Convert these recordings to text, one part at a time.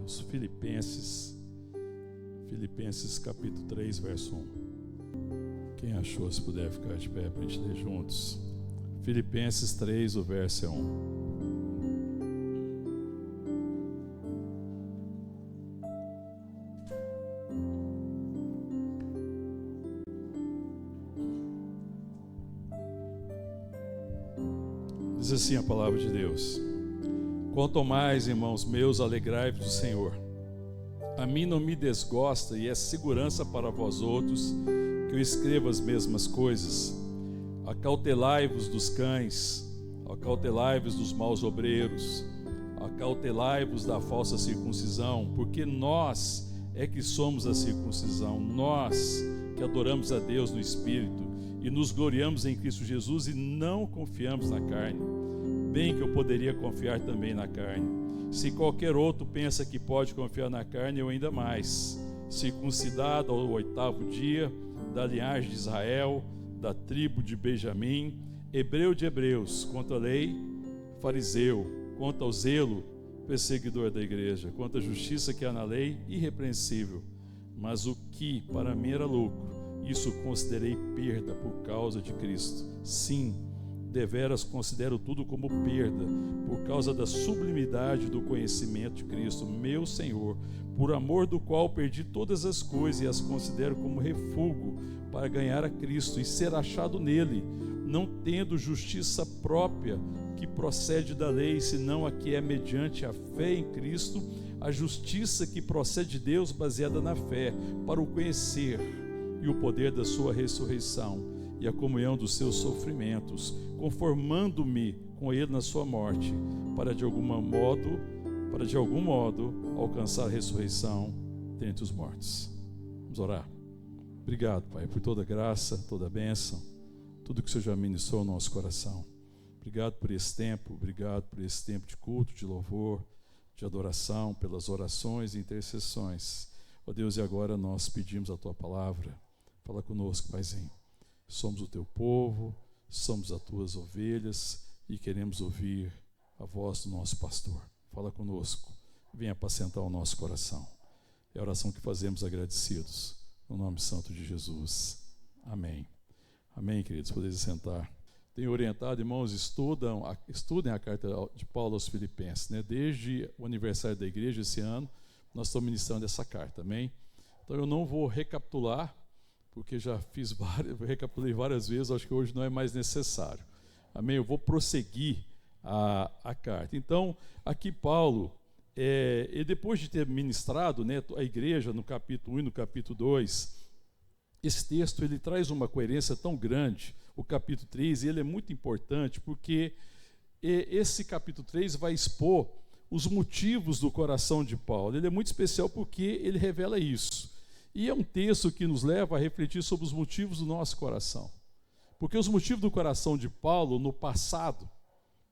aos Filipenses capítulo 3, verso 1. Quem achou, se puder ficar de pé para a gente ler juntos. Filipenses 3, o verso é 1. Diz assim a palavra de Deus: quanto mais, irmãos meus, alegrai-vos do Senhor. A mim não me desgosta e é segurança para vós outros que eu escreva as mesmas coisas. Acautelai-vos dos cães, acautelai-vos dos maus obreiros, acautelai-vos da falsa circuncisão, porque nós é que somos a circuncisão, nós que adoramos a Deus no Espírito e nos gloriamos em Cristo Jesus e não confiamos na carne. Bem que eu poderia confiar também na carne. Se qualquer outro pensa que pode confiar na carne, eu ainda mais. Circuncidado ao 8º dia, da linhagem de Israel, da tribo de Benjamim, hebreu de hebreus, quanto à lei, fariseu, quanto ao zelo, perseguidor da igreja, quanto à justiça que há na lei, irrepreensível. Mas o que para mim era lucro, isso considerei perda por causa de Cristo. Sim, deveras considero tudo como perda, por causa da sublimidade do conhecimento de Cristo, meu Senhor, por amor do qual perdi todas as coisas e as considero como refúgio para ganhar a Cristo e ser achado nele, não tendo justiça própria que procede da lei, senão a que é mediante a fé em Cristo, a justiça que procede de Deus baseada na fé, para o conhecer e o poder da sua ressurreição e a comunhão dos seus sofrimentos, conformando-me com ele na sua morte, para de algum modo alcançar a ressurreição dentre os mortos. Vamos orar. Obrigado, Pai, por toda graça, toda bênção, tudo que o Senhor já ministrou no nosso coração. Obrigado por esse tempo de culto, de louvor, de adoração, pelas orações e intercessões. Ó Deus, e agora nós pedimos a Tua palavra. Fala conosco, Paizinho. Somos o Teu povo, somos as Tuas ovelhas e queremos ouvir a voz do nosso pastor. Fala conosco, venha apacentar o nosso coração. É a oração que fazemos agradecidos, no nome santo de Jesus. Amém. Amém, queridos, podem sentar. Tenho orientado, irmãos, estudem a carta de Paulo aos Filipenses, né? Desde o aniversário da igreja esse ano, nós estamos ministrando essa carta, amém? Então eu não vou recapitular, porque já recapitulei várias vezes, acho que hoje não é mais necessário. Amém? Eu vou prosseguir a carta. Então, aqui Paulo, e depois de ter ministrado, né, a igreja no capítulo 1 e no capítulo 2, esse texto ele traz uma coerência tão grande, o capítulo 3, e ele é muito importante, porque esse capítulo 3 vai expor os motivos do coração de Paulo. Ele é muito especial porque ele revela isso. E é um texto que nos leva a refletir sobre os motivos do nosso coração. Porque os motivos do coração de Paulo, no passado,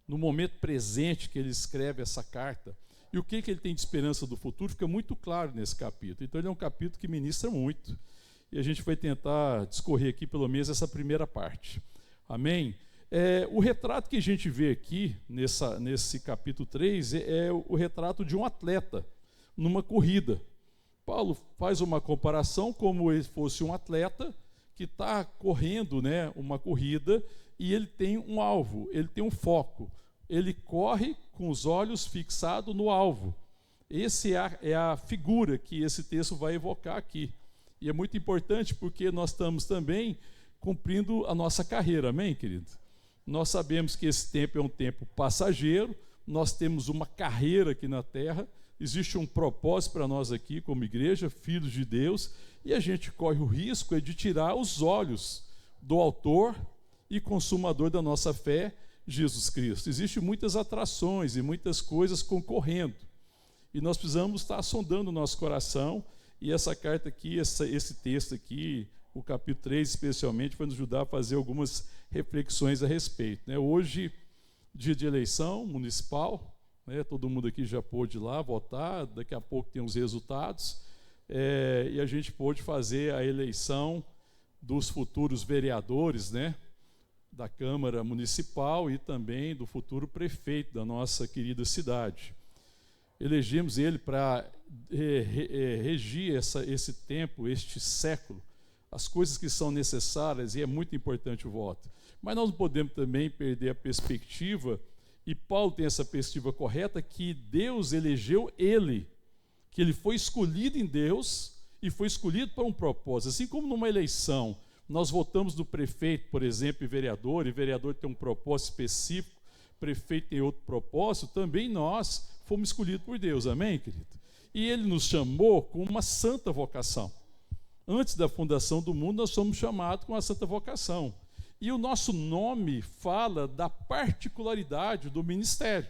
no momento presente que ele escreve essa carta, e o que ele tem de esperança do futuro, fica muito claro nesse capítulo. Então ele é um capítulo que ministra muito. E a gente vai tentar discorrer aqui pelo menos essa primeira parte. Amém? O retrato que a gente vê aqui, nesse capítulo 3, é o retrato de um atleta numa corrida. Paulo faz uma comparação como ele fosse um atleta que está correndo, né, uma corrida, e ele tem um alvo, ele tem um foco. Ele corre com os olhos fixados no alvo. Essa é a figura que esse texto vai evocar aqui. E é muito importante porque nós estamos também cumprindo a nossa carreira, amém, querido? Nós sabemos que esse tempo é um tempo passageiro, nós temos uma carreira aqui na terra, existe um propósito para nós aqui como igreja, filhos de Deus, e a gente corre o risco de tirar os olhos do autor e consumador da nossa fé, Jesus Cristo. Existem muitas atrações e muitas coisas concorrendo, e nós precisamos estar sondando o nosso coração, e essa carta aqui, esse texto aqui, o capítulo 3 especialmente, vai nos ajudar a fazer algumas reflexões a respeito, né? Hoje, dia de eleição municipal, né? Todo mundo aqui já pôde ir lá votar, daqui a pouco tem os resultados, e a gente pôde fazer a eleição dos futuros vereadores, né? Da Câmara Municipal e também do futuro prefeito da nossa querida cidade. Elegemos ele para regir esse tempo, este século, as coisas que são necessárias, e é muito importante o voto. Mas nós não podemos também perder a perspectiva, e Paulo tem essa perspectiva correta, que Deus elegeu ele, que ele foi escolhido em Deus e foi escolhido para um propósito. Assim como numa eleição, nós votamos no prefeito, por exemplo, e vereador tem um propósito específico, prefeito tem outro propósito, também nós fomos escolhidos por Deus, amém, querido? E ele nos chamou com uma santa vocação. Antes da fundação do mundo, nós somos chamados com a santa vocação. E o nosso nome fala da particularidade do ministério.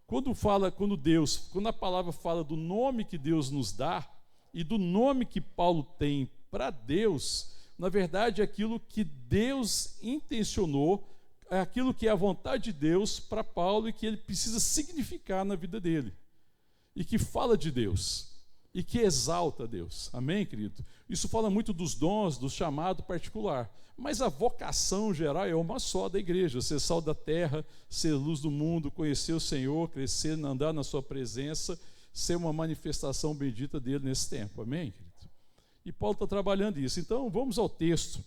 Quando a palavra fala do nome que Deus nos dá e do nome que Paulo tem para Deus, na verdade é aquilo que Deus intencionou, é aquilo que é a vontade de Deus para Paulo e que ele precisa significar na vida dele. E que fala de Deus. E que exalta Deus. Amém, querido? Isso fala muito dos dons, do chamado particular. Mas a vocação geral é uma só da igreja: ser sal da terra, ser luz do mundo, conhecer o Senhor, crescer, andar na sua presença, ser uma manifestação bendita dele nesse tempo. Amém, querido? E Paulo está trabalhando isso. Então, vamos ao texto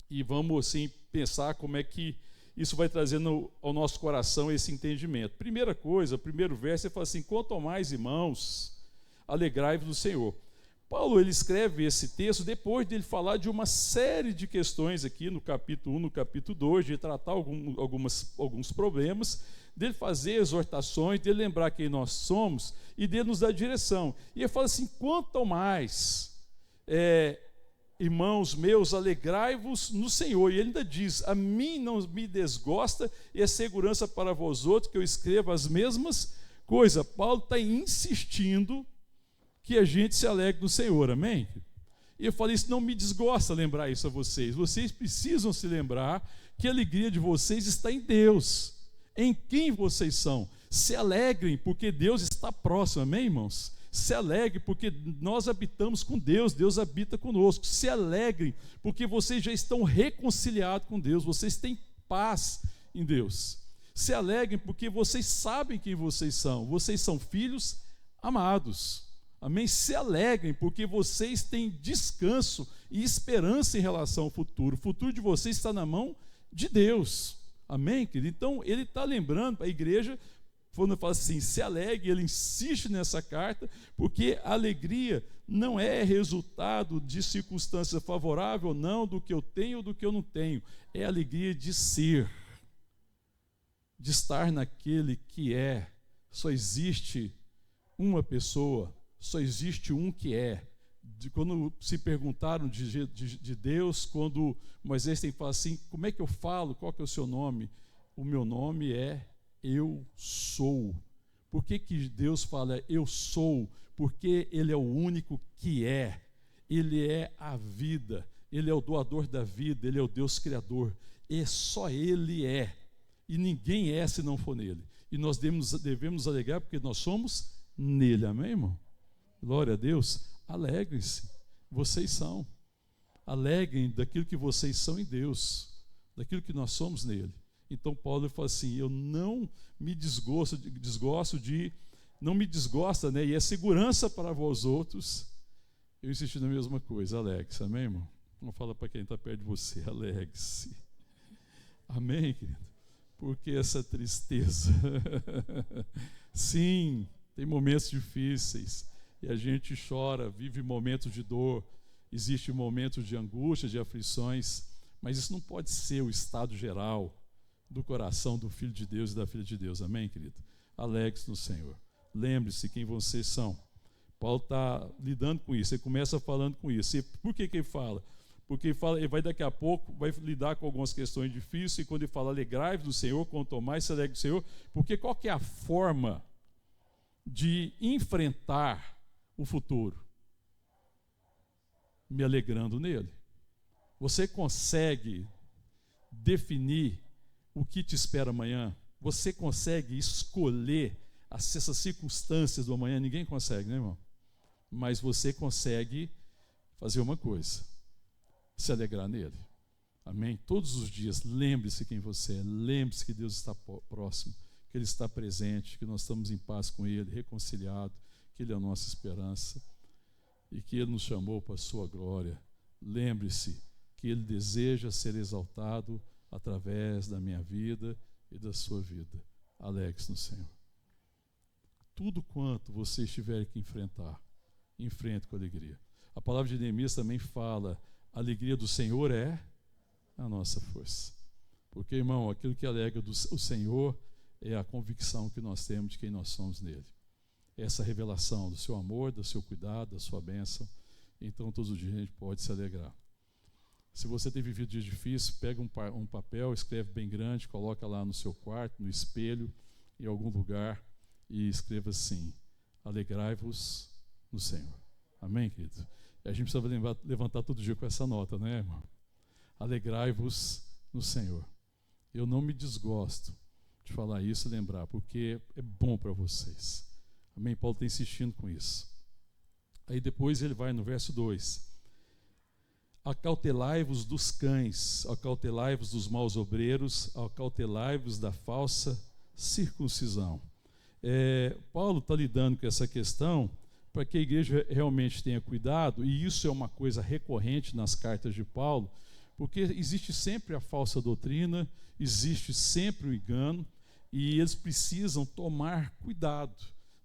e vamos, assim, pensar como é que isso vai trazendo ao nosso coração esse entendimento. Primeira coisa, primeiro verso, ele fala assim: quanto ao mais, irmãos, alegrai-vos no Senhor. Paulo, ele escreve esse texto depois de ele falar de uma série de questões aqui no capítulo 1, no capítulo 2, de tratar alguns problemas, dele fazer exortações, dele lembrar quem nós somos e dele nos dar direção. E ele fala assim: quanto ao mais, irmãos meus, alegrai-vos no Senhor. E ele ainda diz: a mim não me desgosta e é segurança para vós outros que eu escreva as mesmas coisas. Paulo está insistindo que a gente se alegre no Senhor, amém? E eu falei: isso não me desgosta lembrar isso a vocês. Vocês precisam se lembrar que a alegria de vocês está em Deus, em quem vocês são. Se alegrem porque Deus está próximo, amém, irmãos? Se alegrem porque nós habitamos com Deus, Deus habita conosco. Se alegrem porque vocês já estão reconciliados com Deus, vocês têm paz em Deus. Se alegrem porque vocês sabem quem vocês são filhos amados. Amém? Se alegrem porque vocês têm descanso e esperança em relação ao futuro. O futuro de vocês está na mão de Deus. Amém, querido? Então, ele está lembrando para a igreja, quando fala assim, se alegre, ele insiste nessa carta, porque a alegria não é resultado de circunstância favorável ou não, do que eu tenho ou do que eu não tenho. É a alegria de ser, de estar naquele que é. Só existe uma pessoa, só existe um que é. Quando se perguntaram de Deus, quando Moisés tem que falar assim: como é que eu falo? Qual que é o seu nome? O meu nome é Eu Sou. Por que Deus fala Eu Sou? Porque Ele é o único que é. Ele é a vida. Ele é o doador da vida. Ele é o Deus Criador. E só Ele é. E ninguém é se não for nele. E nós devemos alegrar porque nós somos nele. Amém, irmão? Glória a Deus. Alegrem-se. Vocês são. Alegrem daquilo que vocês são em Deus. Daquilo que nós somos nele. Então Paulo fala assim: eu não me desgosto de, não me desgosta, né? E é segurança para vós outros. Eu insisti na mesma coisa: alegre-se, amém, irmão? Vamos falar para quem está perto de você: alegre-se. Amém, querido? Porque essa tristeza, sim, tem momentos difíceis, e a gente chora, vive momentos de dor, existem momentos de angústia, de aflições, mas isso não pode ser o estado geral do coração do Filho de Deus e da Filha de Deus, amém, querido? Alegre-se no Senhor, lembre-se quem vocês são. Paulo está lidando com isso, ele começa falando com isso. E por que ele fala? Porque ele vai daqui a pouco, vai lidar com algumas questões difíceis, e quando ele fala alegrai-vos do Senhor, quanto mais se alegre do Senhor, porque qual que é a forma de enfrentar o futuro? Me alegrando nele. Você consegue definir o que te espera amanhã? Você consegue escolher essas circunstâncias do amanhã? Ninguém consegue, né, irmão? Mas você consegue fazer uma coisa: se alegrar nele. Amém? Todos os dias, lembre-se quem você é, lembre-se que Deus está próximo, que Ele está presente, que nós estamos em paz com Ele, reconciliado, que Ele é a nossa esperança e que Ele nos chamou para a sua glória. Lembre-se que Ele deseja ser exaltado através da minha vida e da sua vida. Alegre-se no Senhor. Tudo quanto você estiver que enfrentar, enfrente com alegria. A palavra de Neemias também fala: a alegria do Senhor é a nossa força. Porque, irmão, aquilo que alegra o Senhor é a convicção que nós temos de quem nós somos nele. Essa revelação do seu amor, do seu cuidado, da sua bênção. Então, todos os dias a gente pode se alegrar. Se você tem vivido dias difíceis, pega um papel, escreve bem grande, coloca lá no seu quarto, no espelho, em algum lugar, e escreva assim: alegrai-vos no Senhor. Amém, querido? E a gente precisa levantar todo dia com essa nota, né, irmão? Alegrai-vos no Senhor. Eu não me desgosto de falar isso e lembrar, porque é bom para vocês. Amém? Paulo está insistindo com isso. Aí depois ele vai no verso 2. Acautelai-vos dos cães, acautelai-vos dos maus obreiros, acautelai-vos da falsa circuncisão. Paulo está lidando com essa questão para que a igreja realmente tenha cuidado, e isso é uma coisa recorrente nas cartas de Paulo, porque existe sempre a falsa doutrina, existe sempre o engano, e eles precisam tomar cuidado.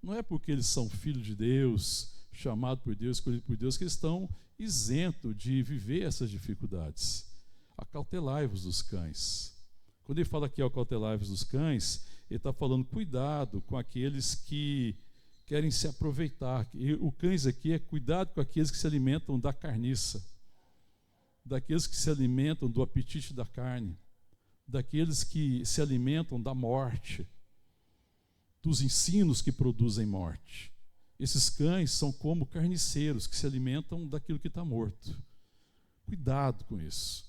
Não é porque eles são filhos de Deus, chamados por Deus, escolhidos por Deus, que eles estão isentos de viver essas dificuldades. Acautelai-vos dos cães. Quando ele fala aqui acautelai-vos dos cães, ele está falando cuidado com aqueles que querem se aproveitar. E o cães aqui é cuidado com aqueles que se alimentam da carniça, daqueles que se alimentam do apetite da carne, daqueles que se alimentam da morte, dos ensinos que produzem morte. Esses cães são como carniceiros que se alimentam daquilo que está morto. Cuidado com isso,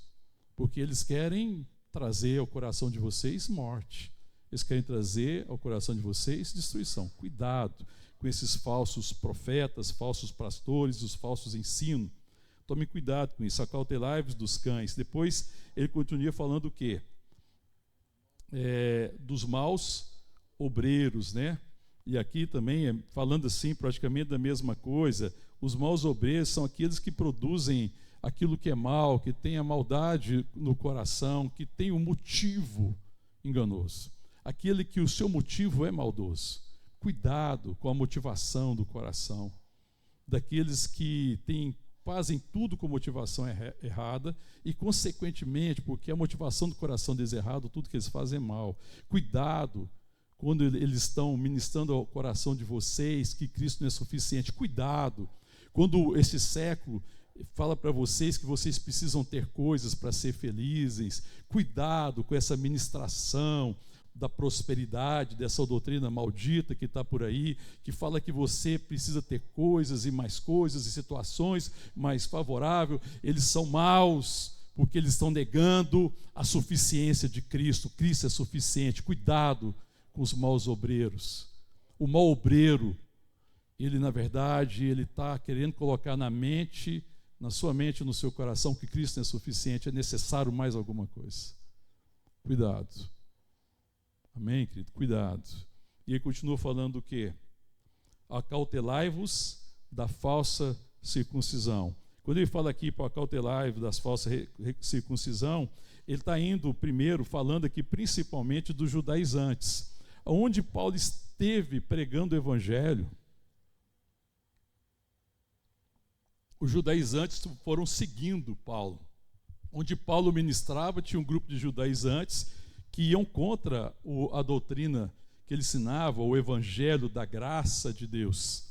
porque eles querem trazer ao coração de vocês morte. Eles querem trazer ao coração de vocês destruição. Cuidado com esses falsos profetas, falsos pastores, os falsos ensinos. Tome cuidado com isso. Acautelai-vos dos cães. Depois ele continua falando o quê? Dos maus obreiros, né? E aqui também, falando assim, praticamente da mesma coisa, os maus obreiros são aqueles que produzem aquilo que é mal, que tem a maldade no coração, que tem um motivo enganoso. Aquele que o seu motivo é maldoso. Cuidado com a motivação do coração. Daqueles que fazem tudo com motivação errada e, consequentemente, porque a motivação do coração deles é errada, tudo que eles fazem é mal. Cuidado quando eles estão ministrando ao coração de vocês que Cristo não é suficiente. Cuidado quando esse século fala para vocês que vocês precisam ter coisas para ser felizes. Cuidado com essa ministração da prosperidade, dessa doutrina maldita que está por aí, que fala que você precisa ter coisas e situações mais favoráveis. Eles são maus, porque eles estão negando a suficiência de Cristo. Cristo é suficiente. Cuidado com os maus obreiros. O mau obreiro, ele na verdade, ele está querendo colocar na sua mente, no seu coração, que Cristo não é suficiente, é necessário mais alguma coisa. Cuidado. Amém, querido? Cuidado. E ele continua falando o quê? Acautelai-vos da falsa circuncisão. Quando ele fala aqui para acautelai-vos das falsas circuncisão, ele está indo primeiro falando aqui principalmente dos judaizantes. Onde Paulo esteve pregando o evangelho, os judaizantes foram seguindo Paulo. Onde Paulo ministrava, tinha um grupo de judaizantes que iam contra a doutrina que ele ensinava, o evangelho da graça de Deus.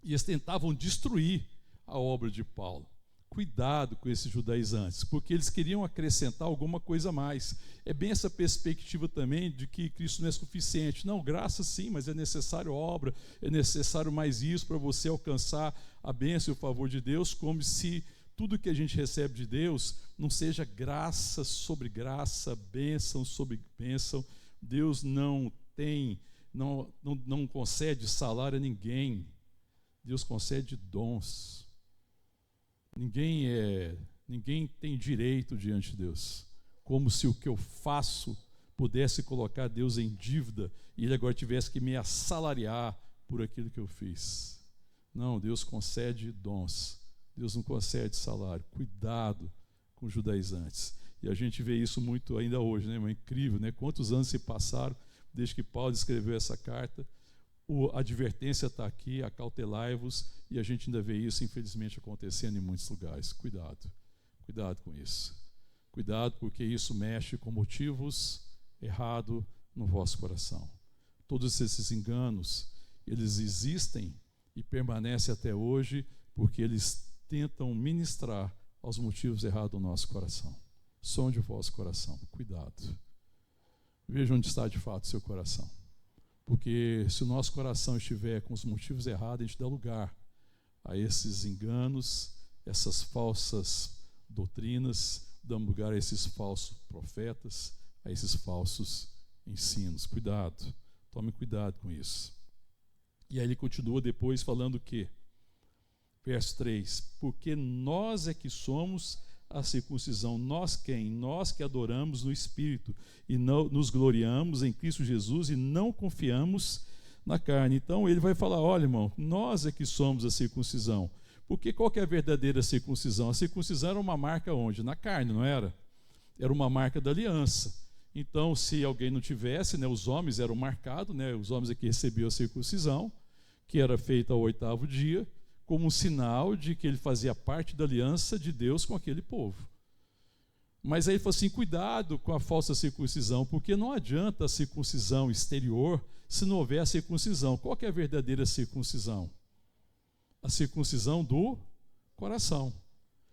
E eles tentavam destruir a obra de Paulo. Cuidado com esses judaizantes, porque eles queriam acrescentar alguma coisa a mais. É bem essa perspectiva também de que Cristo não é suficiente. Não, graça sim, mas é necessário obra, é necessário mais isso para você alcançar a bênção e o favor de Deus, como se tudo que a gente recebe de Deus não seja graça sobre graça, bênção sobre bênção. Deus não concede salário a ninguém. Deus concede dons. Ninguém tem direito diante de Deus, como se o que eu faço pudesse colocar Deus em dívida e Ele agora tivesse que me assalariar por aquilo que eu fiz. Não, Deus concede dons. Deus não concede salário. Cuidado com os judaizantes. E a gente vê isso muito ainda hoje, né? É incrível, né? Quantos anos se passaram desde que Paulo escreveu essa carta? A advertência está aqui, acautelai-vos, e a gente ainda vê isso, infelizmente, acontecendo em muitos lugares. Cuidado com isso. Cuidado, porque isso mexe com motivos errados no vosso coração. Todos esses enganos, eles existem e permanecem até hoje, porque eles tentam ministrar aos motivos errados do nosso coração. Sonde o vosso coração. Cuidado. Veja onde está de fato o seu coração. Porque se o nosso coração estiver com os motivos errados, a gente dá lugar a esses enganos, essas falsas doutrinas, damos lugar a esses falsos profetas, a esses falsos ensinos. Cuidado, tome cuidado com isso. E aí ele continua depois falando o quê? Verso 3: porque nós é que somos a circuncisão. Nós quem? Nós que adoramos no Espírito e não nos gloriamos em Cristo Jesus e não confiamos na carne. Então ele vai falar, olha, irmão, nós é que somos a circuncisão. Porque qual que é a verdadeira circuncisão? A circuncisão era uma marca onde? Na carne, não era? Era uma marca da aliança. Então, se alguém não tivesse, né, os homens eram marcados, né, os homens é que recebiam a circuncisão, que era feita ao 8º dia, como um sinal de que ele fazia parte da aliança de Deus com aquele povo. Mas aí ele falou assim, cuidado com a falsa circuncisão, porque não adianta a circuncisão exterior se não houver a circuncisão. Qual que é a verdadeira circuncisão? A circuncisão do coração.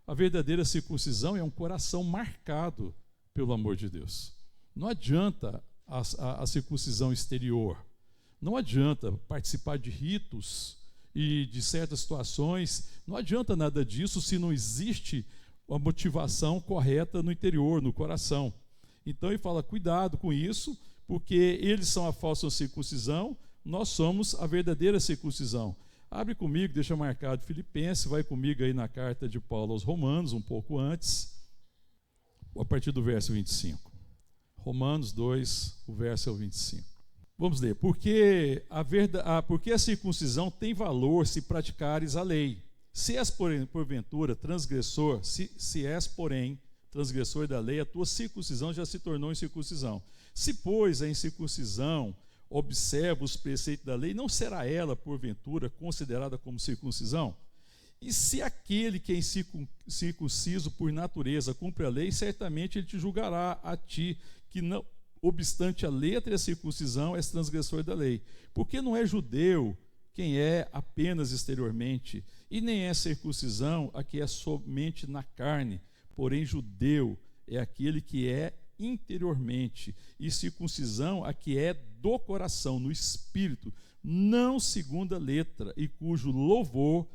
A verdadeira circuncisão é um coração marcado pelo amor de Deus. Não adianta a circuncisão exterior. Não adianta participar de ritos e de certas situações. Não adianta nada disso se não existe a motivação correta no interior, no coração. Então ele fala, cuidado com isso, porque eles são a falsa circuncisão, nós somos a verdadeira circuncisão. Abre comigo, deixa marcado Filipenses, vai comigo aí na carta de Paulo aos Romanos, um pouco antes, a partir do verso 25. Romanos 2, o verso é o 25. Vamos ler. Porque a circuncisão tem valor se praticares a lei. Se és, porventura, transgressor, se és, porém, transgressor da lei, a tua circuncisão já se tornou incircuncisão. Se, pois, a incircuncisão observa os preceitos da lei, não será ela, porventura, considerada como circuncisão? E se aquele que é circunciso por natureza cumpre a lei, certamente ele te julgará a ti, que não obstante a letra e a circuncisão, és transgressor da lei. Porque não é judeu quem é apenas exteriormente, e nem é circuncisão a que é somente na carne, porém judeu é aquele que é interiormente, e circuncisão a que é do coração, no espírito, não segundo a letra, e cujo louvor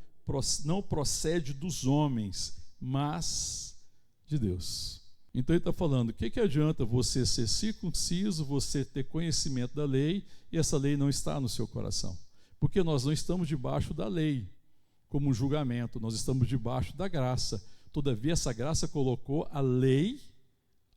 não procede dos homens, mas de Deus. Então ele está falando, o que adianta você ser circunciso, você ter conhecimento da lei, e essa lei não está no seu coração? Porque nós não estamos debaixo da lei, como um julgamento, nós estamos debaixo da graça. Todavia essa graça colocou a lei,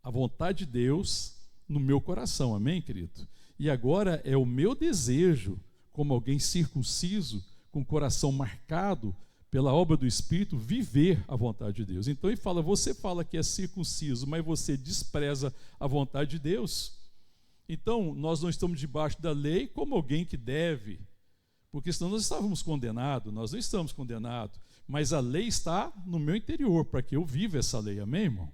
a vontade de Deus, no meu coração, amém, querido? E agora é o meu desejo, como alguém circunciso, com o coração marcado pela obra do Espírito, viver a vontade de Deus. Então ele fala, você fala que é circunciso, mas você despreza a vontade de Deus. Então nós não estamos debaixo da lei como alguém que deve, porque senão nós estávamos condenados. Nós não estamos condenados, mas a lei está no meu interior, para que eu viva essa lei, amém, irmão?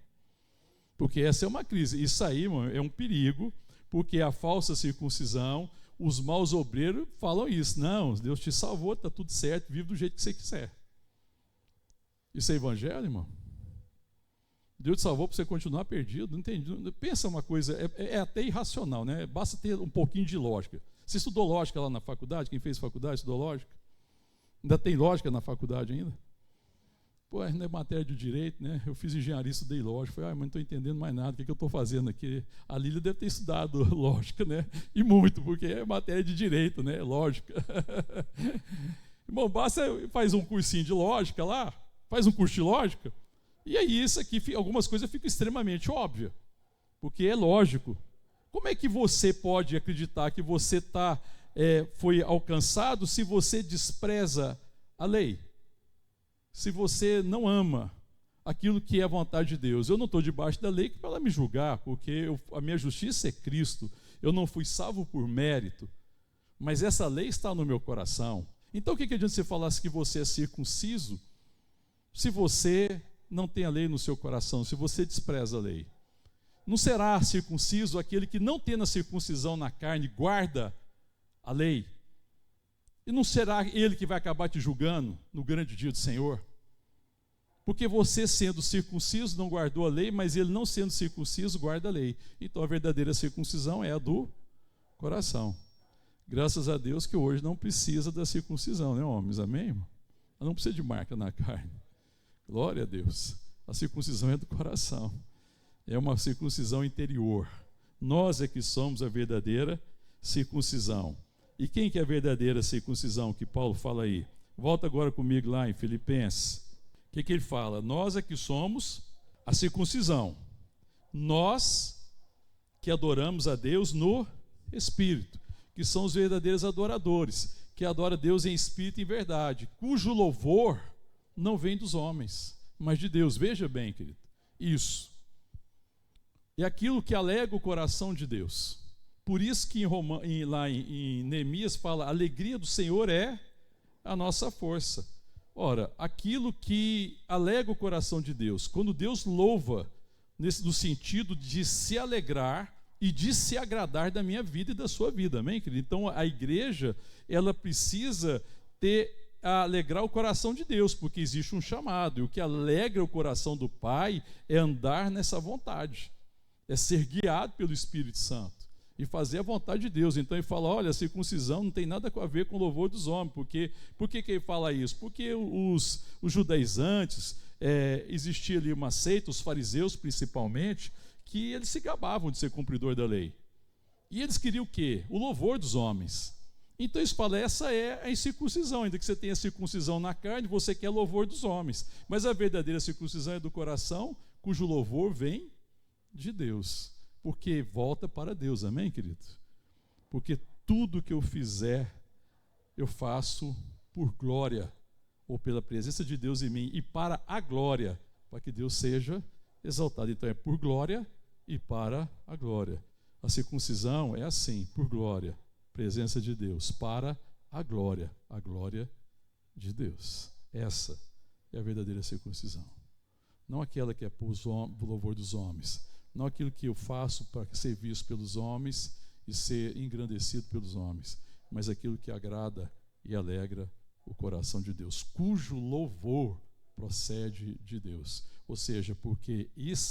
Porque essa é uma crise. Isso aí, irmão, é um perigo, porque a falsa circuncisão, os maus obreiros falam isso. Não, Deus te salvou, está tudo certo, vive do jeito que você quiser. Isso é evangelho, irmão? Deus te salvou para você continuar perdido? Não entendi. Pensa uma coisa, é até irracional, né? Basta ter um pouquinho de lógica. Você estudou lógica lá na faculdade? Quem fez faculdade estudou lógica? Ainda tem lógica na faculdade ainda? Pô, não é matéria de direito, né? Eu fiz engenharia, estudei lógica. Falei, mas não estou entendendo mais nada, o que eu estou fazendo aqui? A Lília deve ter estudado lógica, né? E muito, porque é matéria de direito, né? Lógica. Irmão, basta faz um cursinho de lógica lá, faz um curso de lógica, e aí isso aqui, algumas coisas ficam extremamente óbvias, porque é lógico. Como é que você pode acreditar que você está foi alcançado se você despreza a lei, se você não ama aquilo que é a vontade de Deus. Eu não estou debaixo da lei para ela me julgar, porque a minha justiça é Cristo. Eu não fui salvo por mérito, mas essa lei está no meu coração. Então o que adianta você falar que você é circunciso se você não tem a lei no seu coração, se você despreza a lei? Não será circunciso aquele que, não tendo a circuncisão na carne, guarda a lei? E não será ele que vai acabar te julgando no grande dia do Senhor? Porque você, sendo circunciso, não guardou a lei, mas ele, não sendo circunciso, guarda a lei. Então a verdadeira circuncisão é a do coração. Graças a Deus que hoje não precisa da circuncisão, né, homens? Amém, irmão? Não precisa de marca na carne. Glória a Deus. A circuncisão é do coração. É uma circuncisão interior. Nós é que somos a verdadeira circuncisão. E quem que é a verdadeira circuncisão que Paulo fala aí? Volta agora comigo lá em Filipenses. O que ele fala? Nós é que somos a circuncisão. Nós que adoramos a Deus no Espírito, que são os verdadeiros adoradores, que adoram a Deus em espírito e em verdade, cujo louvor não vem dos homens, mas de Deus. Veja bem, querido, isso é aquilo que alega o coração de Deus. Por isso que lá em Neemias fala: a alegria do Senhor é a nossa força. Ora, aquilo que alega o coração de Deus, quando Deus louva, no sentido de se alegrar e de se agradar da minha vida e da sua vida, amém, querido? Então a igreja, ela precisa alegrar o coração de Deus, porque existe um chamado, e o que alegra o coração do Pai é andar nessa vontade, é ser guiado pelo Espírito Santo e fazer a vontade de Deus. Então ele fala: olha, a circuncisão não tem nada a ver com o louvor dos homens. Por que ele fala isso? Porque os judaizantes, existia ali uma seita, os fariseus principalmente, que eles se gabavam de ser cumpridor da lei. E eles queriam o quê? O louvor dos homens. Então eles falam: essa é a incircuncisão, ainda que você tenha circuncisão na carne, você quer louvor dos homens. Mas a verdadeira circuncisão é do coração, cujo louvor vem de Deus, porque volta para Deus, amém, querido? Porque tudo que eu fizer, eu faço por glória, ou pela presença de Deus em mim, e para a glória, para que Deus seja exaltado. Então é por glória e para a glória. A circuncisão é assim, por glória, presença de Deus, para a glória de Deus. Essa é a verdadeira circuncisão. Não aquela que é por louvor dos homens, não aquilo que eu faço para ser visto pelos homens e ser engrandecido pelos homens, mas aquilo que agrada e alegra o coração de Deus, cujo louvor procede de Deus. Ou seja, porque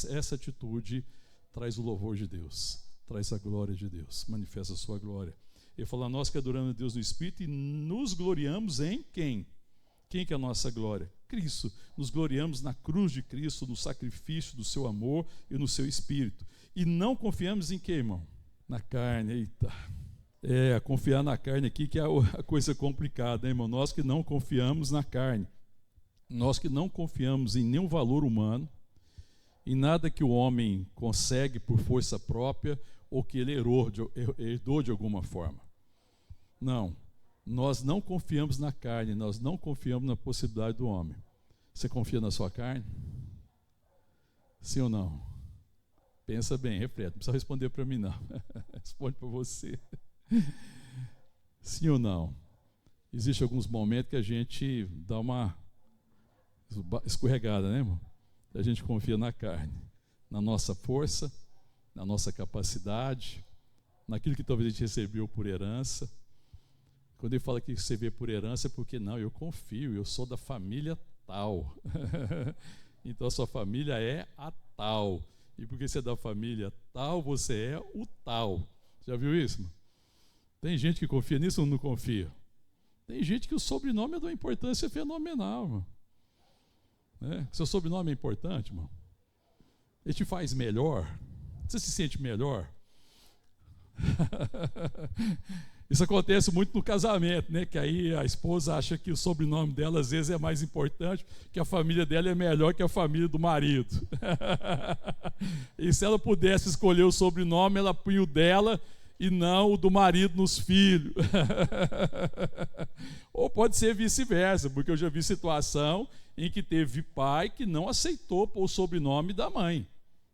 essa atitude traz o louvor de Deus, traz a glória de Deus, manifesta a sua glória. Ele fala: nós que adoramos a Deus no Espírito e nos gloriamos em quem? Quem que é a nossa glória? Cristo. Nos gloriamos na cruz de Cristo, no sacrifício do seu amor e no seu Espírito. E não confiamos em quem, irmão? Na carne. Eita. Confiar na carne aqui que é a coisa complicada, hein, irmão? Nós que não confiamos na carne, nós que não confiamos em nenhum valor humano, em nada que o homem consegue por força própria ou que ele herdou de alguma forma. Não. Nós não confiamos na carne, nós não confiamos na possibilidade do homem. Você confia na sua carne? Sim ou não? Pensa bem, reflete, não precisa responder para mim não. Responde para você. Sim ou não? Existem alguns momentos que a gente dá uma escorregada, né, irmão? A gente confia na carne, na nossa força, na nossa capacidade, naquilo que talvez a gente recebeu por herança. Quando ele fala que você vê por herança, é porque não, eu confio, eu sou da família tal. Então a sua família é a tal. E porque você é da família tal, você é o tal. Já viu isso, mano? Tem gente que confia nisso ou não confia? Tem gente que o sobrenome é de uma importância fenomenal, mano. Seu sobrenome é importante, irmão? Ele te faz melhor? Você se sente melhor? Isso acontece muito no casamento, né? Que aí a esposa acha que o sobrenome dela às vezes é mais importante, que a família dela é melhor que a família do marido. E se ela pudesse escolher o sobrenome, ela punha o dela e não o do marido nos filhos. Ou pode ser vice-versa, porque eu já vi situação em que teve pai que não aceitou pôr o sobrenome da mãe,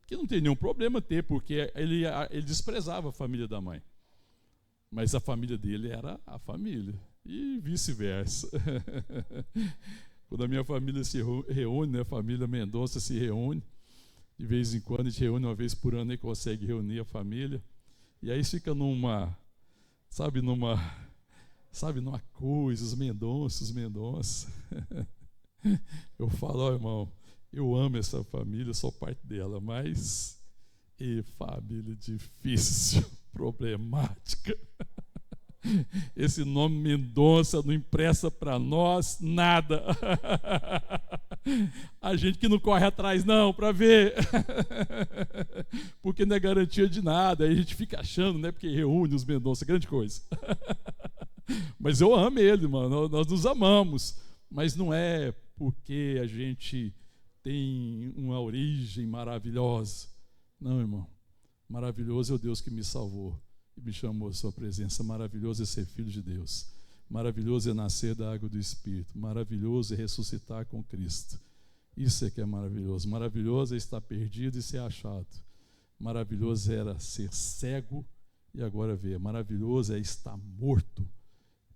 que não tem nenhum problema ter, porque ele desprezava a família da mãe. Mas a família dele era a família, e vice-versa. Quando a minha família se reúne, a família Mendonça se reúne, de vez em quando a gente reúne uma vez por ano e consegue reunir a família, e aí fica numa coisa, os Mendonça. Eu falo, irmão, eu amo essa família, sou parte dela, mas família difícil, problemática. Esse nome Mendonça não empresta para nós nada. A gente que não corre atrás não para ver, porque não é garantia de nada. Aí a gente fica achando, né? Porque reúne os Mendonça, grande coisa. Mas eu amo ele, mano. Nós nos amamos, mas não é porque a gente tem uma origem maravilhosa. Não, irmão. Maravilhoso é o Deus que me salvou e me chamou à sua presença. Maravilhoso é ser filho de Deus. Maravilhoso é nascer da água do Espírito. Maravilhoso é ressuscitar com Cristo. Isso é que é maravilhoso. Maravilhoso é estar perdido e ser achado. Maravilhoso era ser cego e agora ver. Maravilhoso é estar morto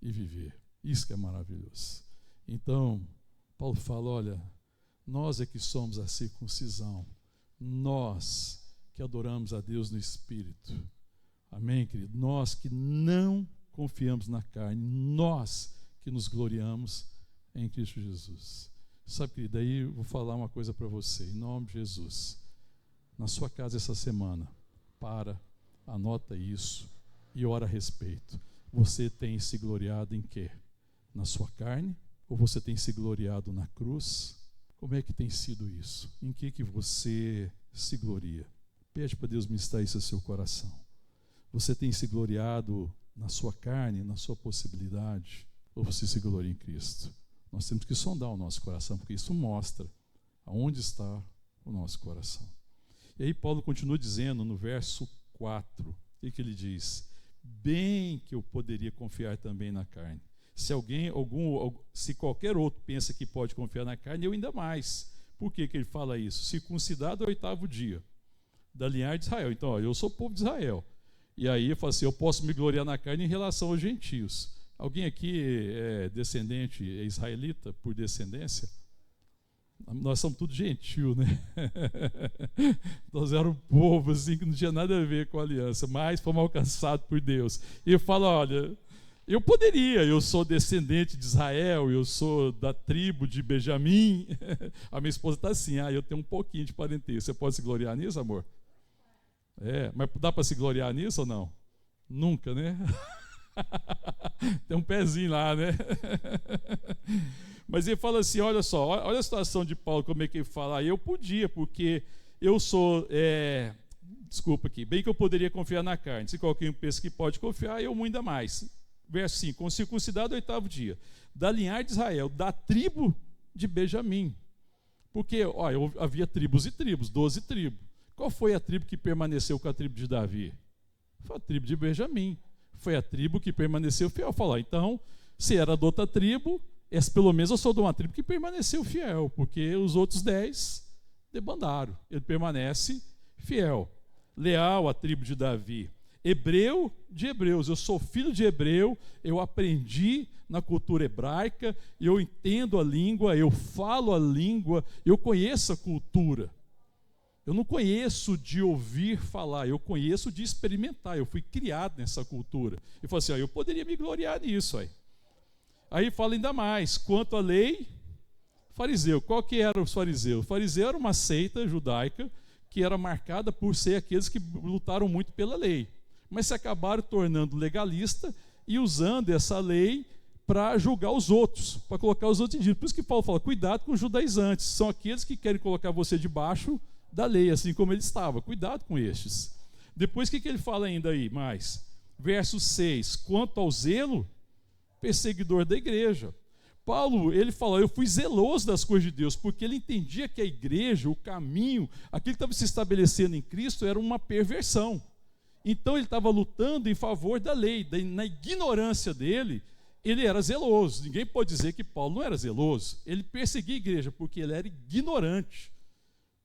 e viver. Isso que é maravilhoso. Então, Paulo fala, olha, nós é que somos a circuncisão. Nós que adoramos a Deus no Espírito. Amém, querido? Nós que não confiamos na carne, nós que nos gloriamos em Cristo Jesus. Sabe, querido, daí eu vou falar uma coisa para você, em nome de Jesus. Na sua casa essa semana, anota isso e ora a respeito. Você tem se gloriado em quê? Na sua carne? Ou você tem se gloriado na cruz? Como é que tem sido isso? Em que você se gloria? Pede para Deus ministrar isso ao seu coração. Você tem se gloriado na sua carne, na sua possibilidade, ou você se gloria em Cristo? Nós temos que sondar o nosso coração, porque isso mostra aonde está o nosso coração. E aí Paulo continua dizendo no verso 4, o que ele diz? Bem que eu poderia confiar também na carne. Se qualquer outro pensa que pode confiar na carne, eu ainda mais. Por que ele fala isso? Circuncidado ao 8º dia, da linhagem de Israel. Então, eu sou povo de Israel. E aí eu falo assim, eu posso me gloriar na carne em relação aos gentios. Alguém aqui é descendente, é israelita por descendência? Nós somos tudo gentil, né? Nós éramos um povo assim, que não tinha nada a ver com a aliança, mas fomos alcançados por Deus. E eu falo, olha, eu sou descendente de Israel, eu sou da tribo de Benjamim. A minha esposa está assim, eu tenho um pouquinho de parentesco. Você pode se gloriar nisso, amor? Mas dá para se gloriar nisso ou não? Nunca, né? Tem um pezinho lá, né? Mas ele fala assim, olha só, olha a situação de Paulo, como é que ele fala. Eu podia, porque eu sou, desculpa aqui, bem que eu poderia confiar na carne. Se qualquer um pensa que pode confiar, eu ainda mais. Verso 5, com circuncidado ao 8º dia, da linhagem de Israel, da tribo de Benjamim. Porque, havia tribos e tribos, 12 tribos. Qual foi a tribo que permaneceu com a tribo de Davi? Foi a tribo de Benjamim. Foi a tribo que permaneceu fiel. Falou, então, se era de outra tribo, pelo menos eu sou de uma tribo que permaneceu fiel, porque os outros 10 debandaram. Ele permanece fiel. Leal à tribo de Davi. Hebreu de hebreus. Eu sou filho de hebreu, eu aprendi na cultura hebraica, eu entendo a língua, eu falo a língua, eu conheço a cultura. Eu não conheço de ouvir falar, eu conheço de experimentar. Eu fui criado nessa cultura. E falei assim, eu poderia me gloriar nisso. Aí fala ainda mais, quanto à lei, fariseu. Qual que eram os fariseus? O fariseu era uma seita judaica que era marcada por ser aqueles que lutaram muito pela lei. Mas se acabaram tornando legalista e usando essa lei para julgar os outros, para colocar os outros em dia. Por isso que Paulo fala, cuidado com os judaizantes. São aqueles que querem colocar você debaixo da lei, assim como ele estava. Cuidado com estes. Depois, o que ele fala ainda aí mais? Verso 6, quanto ao zelo, perseguidor da igreja. Paulo, ele fala, eu fui zeloso das coisas de Deus, porque ele entendia que a igreja, o caminho, aquilo que estava se estabelecendo em Cristo, era uma perversão. Então ele estava lutando em favor da lei. Na ignorância dele, ele era zeloso. Ninguém pode dizer que Paulo não era zeloso. Ele perseguia a igreja porque ele era ignorante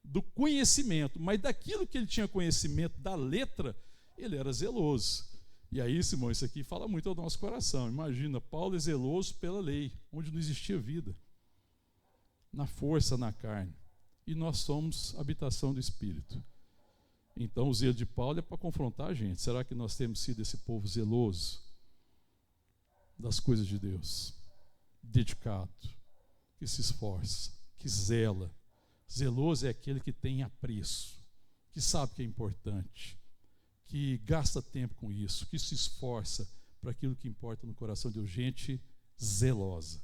do conhecimento, mas daquilo que ele tinha conhecimento da letra, ele era zeloso. E aí, Simão, isso aqui fala muito ao nosso coração. Imagina, Paulo é zeloso pela lei, onde não existia vida, na força, na carne. E nós somos habitação do Espírito. Então, o zelo de Paulo é para confrontar a gente. Será que nós temos sido esse povo zeloso das coisas de Deus? Dedicado, que se esforça, que zela. Zeloso é aquele que tem apreço, que sabe que é importante, que gasta tempo com isso, que se esforça para aquilo que importa no coração de Deus. Gente zelosa.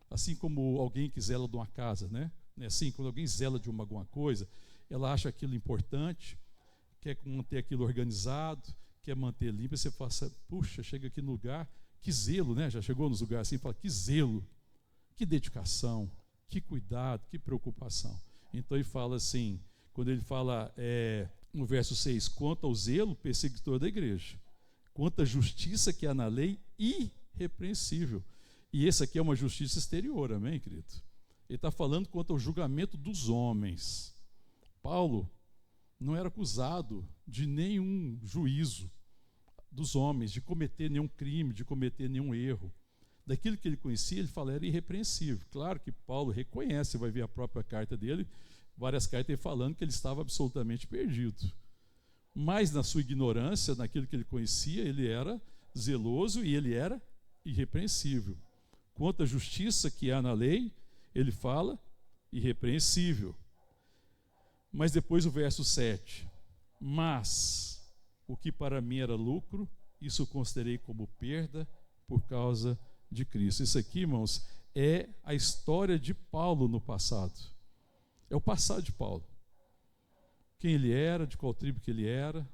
Assim como alguém que zela de uma casa, né? Assim, quando alguém zela de alguma coisa, ela acha aquilo importante, quer manter aquilo organizado, quer manter limpo. E você fala, puxa, chega aqui no lugar, que zelo, né? Já chegou nos lugares assim, fala, que zelo, que dedicação, que cuidado, que preocupação. Então ele fala assim, quando ele fala no verso 6, quanto ao zelo perseguidor da igreja, quanto à justiça que há na lei, irrepreensível. E esse aqui é uma justiça exterior, amém, querido? Ele está falando quanto ao julgamento dos homens. Paulo não era acusado de nenhum juízo dos homens, de cometer nenhum crime, de cometer nenhum erro. Daquilo que ele conhecia, ele fala, era irrepreensível. Claro que Paulo reconhece, vai ver a própria carta dele, várias cartas ele falando que ele estava absolutamente perdido. Mas na sua ignorância, naquilo que ele conhecia, ele era zeloso e ele era irrepreensível. Quanto à justiça que há na lei, ele fala irrepreensível. Mas depois o verso 7. Mas o que para mim era lucro, isso considerei como perda por causa de Cristo. Isso aqui, irmãos, é a história de Paulo no passado. É o passado de Paulo. Quem ele era, de qual tribo que ele era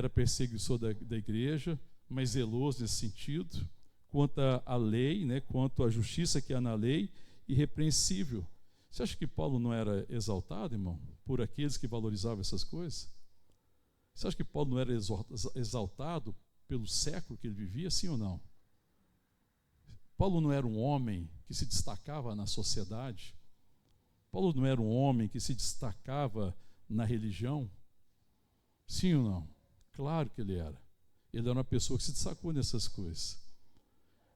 perseguidor da igreja, mas zeloso nesse sentido. Quanto à lei, né, quanto à justiça que há na lei, irrepreensível. Você acha que Paulo não era exaltado, irmão, por aqueles que valorizavam essas coisas? Você acha que Paulo não era exaltado pelo século que ele vivia, sim ou não? Paulo não era um homem que se destacava na sociedade? Paulo não era um homem que se destacava na religião? Sim ou não? Claro que ele era. Ele era uma pessoa que se destacou nessas coisas.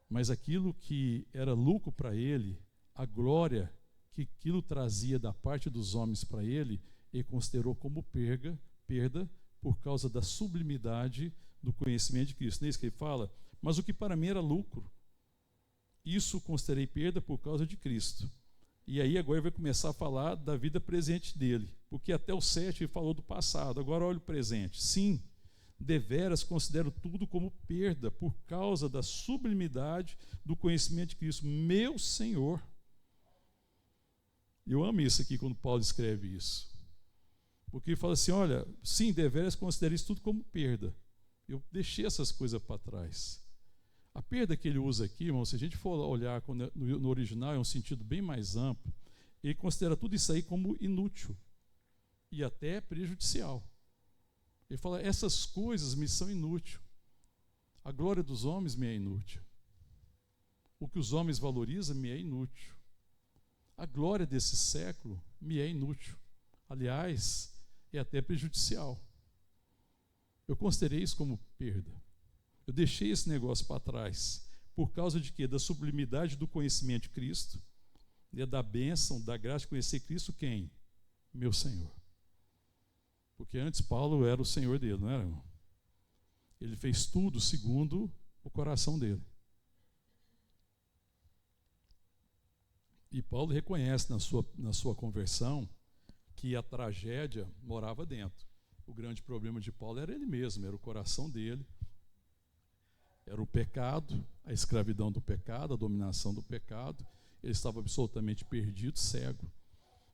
Mas aquilo que era lucro para ele, a glória que aquilo trazia da parte dos homens para ele, ele considerou como perda por causa da sublimidade do conhecimento de Cristo. Não é isso que ele fala? Mas o que para mim era lucro, isso considerei perda por causa de Cristo. E aí agora ele vai começar a falar da vida presente dele, porque até o 7 ele falou do passado, agora olha o presente. Sim, deveras considero tudo como perda por causa da sublimidade do conhecimento de Cristo, meu Senhor. Eu amo isso aqui quando Paulo escreve isso, porque ele fala assim, olha, sim, deveras considero isso tudo como perda. Eu deixei essas coisas para trás. A perda que ele usa aqui, irmão, se a gente for olhar no original, é um sentido bem mais amplo. Ele considera tudo isso aí como inútil e até prejudicial. Ele fala, essas coisas me são inúteis. A glória dos homens me é inútil. O que os homens valorizam me é inútil. A glória desse século me é inútil. Aliás, é até prejudicial. Eu considerei isso como perda. Eu deixei esse negócio para trás. Por causa de quê? Da sublimidade do conhecimento de Cristo, da bênção, da graça de conhecer Cristo, quem? Meu Senhor. Porque antes Paulo era o Senhor dele, não era, irmão? Ele fez tudo segundo o coração dele. E Paulo reconhece na sua conversão que a tragédia morava dentro. O grande problema de Paulo era ele mesmo, era o coração dele. Era o pecado, a escravidão do pecado, a dominação do pecado. Ele estava absolutamente perdido, cego,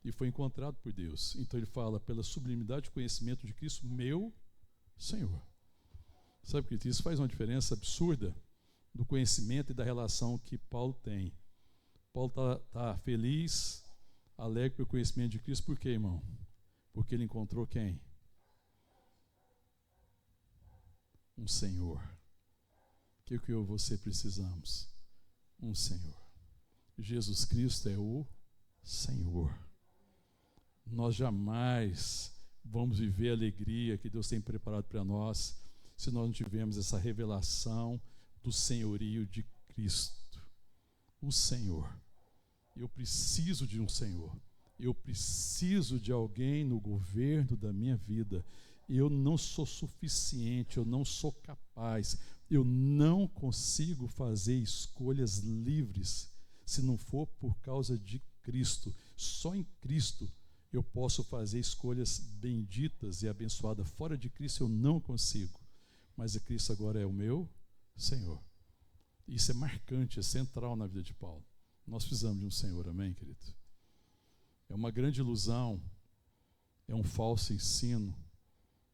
e foi encontrado por Deus. Então ele fala, pela sublimidade de conhecimento de Cristo, meu Senhor. Sabe que isso faz uma diferença absurda do conhecimento e da relação que Paulo tem. Paulo está feliz, alegre pelo conhecimento de Cristo, por quê, irmão? Porque ele encontrou quem? um Senhor. O que eu e você precisamos? Um Senhor. Jesus Cristo é o Senhor. Nós jamais vamos viver a alegria que Deus tem preparado para nós se nós não tivermos essa revelação do senhorio de Cristo. O Senhor. Eu preciso de um Senhor. Eu preciso de alguém no governo da minha vida. Eu não sou suficiente, eu não sou capaz, eu não consigo fazer escolhas livres se não for por causa de Cristo. Só em Cristo eu posso fazer escolhas benditas e abençoadas. Fora de Cristo eu não consigo. Mas Cristo agora é o meu Senhor. Isso é marcante, é central na vida de Paulo. Nós precisamos de um Senhor, amém, querido? É uma grande ilusão, é um falso ensino,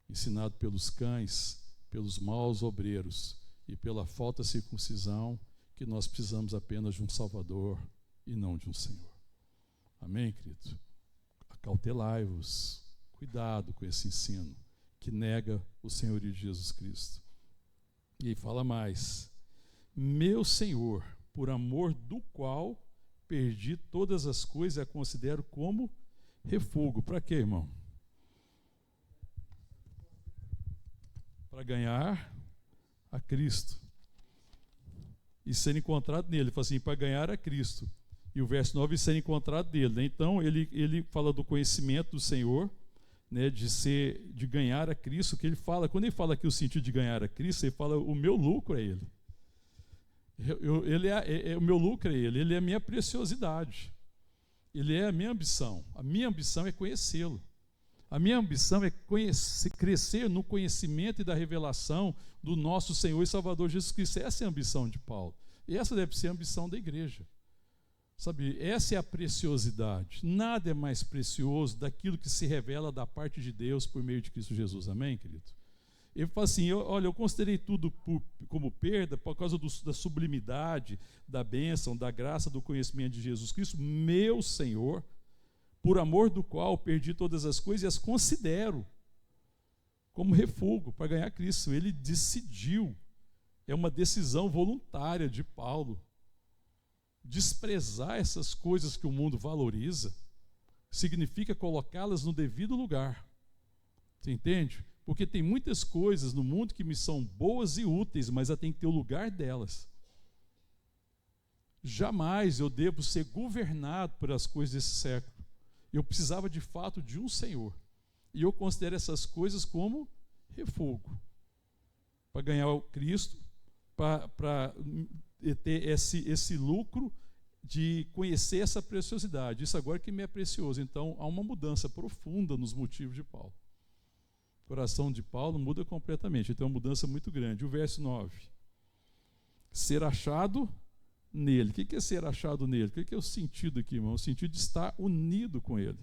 ensinado pelos cães, pelos maus obreiros e pela falta de circuncisão, que nós precisamos apenas de um Salvador e não de um Senhor. Amém, querido? Acautelai-vos, cuidado com esse ensino que nega o senhorio de Jesus Cristo. E aí fala mais: meu Senhor, por amor do qual perdi todas as coisas e a considero como refúgio. Para quê, irmão? Para ganhar a Cristo e ser encontrado nele. Ele fala assim, para ganhar a Cristo. E o verso 9, ser encontrado nele, né? Então ele fala do conhecimento do Senhor, né, de ganhar a Cristo, que ele fala, quando ele fala aqui o sentido de ganhar a Cristo, ele fala, o meu lucro é ele. O meu lucro é ele é a minha preciosidade, ele é a minha ambição. A minha ambição é conhecê-lo. A minha ambição é crescer no conhecimento e da revelação do nosso Senhor e Salvador Jesus Cristo. Essa é a ambição de Paulo. E essa deve ser a ambição da igreja. Sabe, essa é a preciosidade. Nada é mais precioso daquilo que se revela da parte de Deus por meio de Cristo Jesus. Amém, querido? Ele fala assim, eu considerei tudo como perda por causa da sublimidade, da bênção, da graça, do conhecimento de Jesus Cristo, meu Senhor, por amor do qual perdi todas as coisas e as considero como refúgio para ganhar Cristo. Ele decidiu, é uma decisão voluntária de Paulo, desprezar essas coisas que o mundo valoriza, significa colocá-las no devido lugar. Você entende? Porque tem muitas coisas no mundo que me são boas e úteis, mas tem que ter o lugar delas. Jamais eu devo ser governado por as coisas desse século. Eu precisava de fato de um Senhor. E eu considero essas coisas como refúgio. Para ganhar o Cristo, para ter esse lucro de conhecer essa preciosidade. Isso agora que me é precioso. Então há uma mudança profunda nos motivos de Paulo. O coração de Paulo muda completamente. Então é uma mudança muito grande. O verso 9. Ser achado nele. O que é ser achado nele? O que é o sentido aqui, irmão? O sentido de estar unido com ele.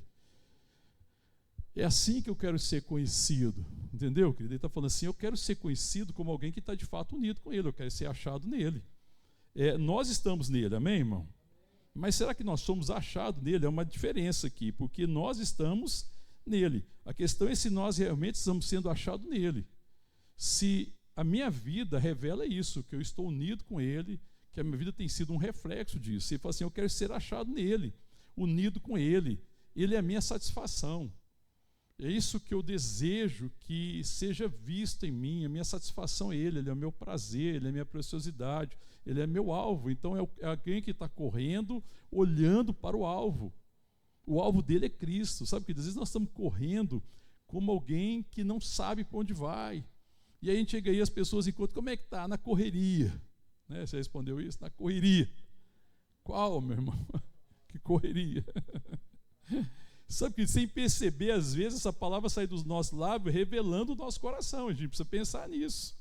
É assim que eu quero ser conhecido. Entendeu, querido? Ele está falando assim, eu quero ser conhecido como alguém que está de fato unido com ele. Eu quero ser achado nele. Nós estamos nele, amém, irmão? Mas será que nós somos achados nele? É uma diferença aqui, porque nós estamos nele. A questão é se nós realmente estamos sendo achados nele. Se a minha vida revela isso, que eu estou unido com ele, que a minha vida tem sido um reflexo disso. Ele fala assim, eu quero ser achado nele, unido com ele. Ele é a minha satisfação. É isso que eu desejo que seja visto em mim. A minha satisfação é ele é o meu prazer, ele é a minha preciosidade, ele é meu alvo. Então é alguém que está correndo, olhando para o alvo. O alvo dele é Cristo. Sabe, que às vezes nós estamos correndo como alguém que não sabe para onde vai. E aí a gente chega aí, as pessoas encontram, como é que está? Na correria. Né? Você respondeu isso? Na correria. Qual, meu irmão? Que correria? Sabe que sem perceber, às vezes, essa palavra sai dos nossos lábios revelando o nosso coração. A gente precisa pensar nisso.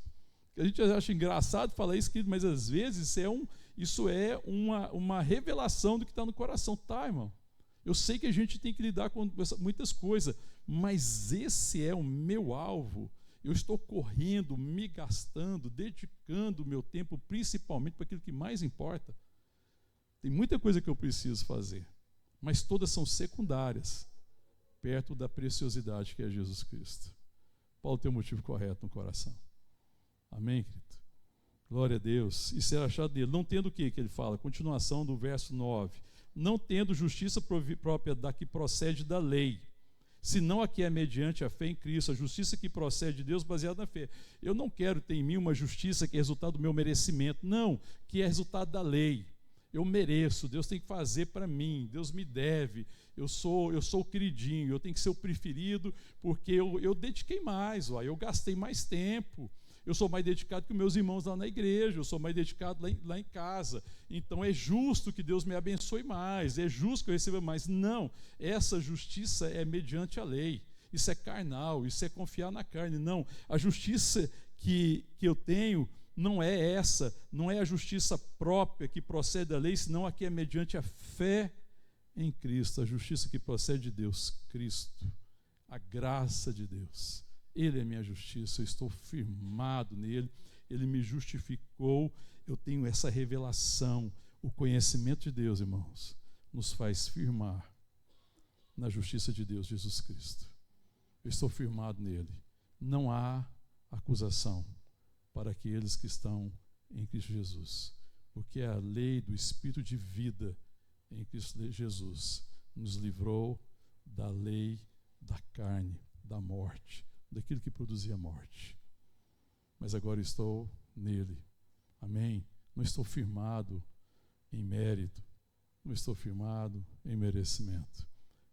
A gente acha engraçado falar isso, mas às vezes isso é uma revelação do que está no coração. Tá, irmão? Eu sei que a gente tem que lidar com muitas coisas, mas esse é o meu alvo. Eu estou correndo, me gastando, dedicando o meu tempo principalmente para aquilo que mais importa. Tem muita coisa que eu preciso fazer, mas todas são secundárias, perto da preciosidade que é Jesus Cristo. Paulo tem um motivo correto no coração. Amém, querido? Glória a Deus. E ser achado dele. Não tendo o que ele fala? Continuação do verso 9. Não tendo justiça própria da que procede da lei, senão a que é mediante a fé em Cristo, a justiça que procede de Deus baseada na fé. Eu não quero ter em mim uma justiça que é resultado do meu merecimento, não, que é resultado da lei. Eu mereço, Deus tem que fazer para mim, Deus me deve, eu sou o queridinho, eu tenho que ser o preferido, porque eu dediquei mais, eu gastei mais tempo, eu sou mais dedicado que os meus irmãos lá na igreja, eu sou mais dedicado lá em casa, então é justo que Deus me abençoe mais, é justo que eu receba mais. Não, essa justiça é mediante a lei, isso é carnal, isso é confiar na carne. Não, a justiça que eu tenho não é essa, não é a justiça própria que procede da lei, senão a que é mediante a fé em Cristo, a justiça que procede de Deus, Cristo, a graça de Deus. Ele é minha justiça, eu estou firmado nele, ele me justificou, eu tenho essa revelação. O conhecimento de Deus, irmãos, nos faz firmar na justiça de Deus, Jesus Cristo. Eu estou firmado nele. Não há acusação para aqueles que estão em Cristo Jesus, porque a lei do Espírito de vida em Cristo Jesus nos livrou da lei da carne, da morte, daquilo que produzia morte. Mas agora estou nele. Amém? Não estou firmado em mérito, não estou firmado em merecimento.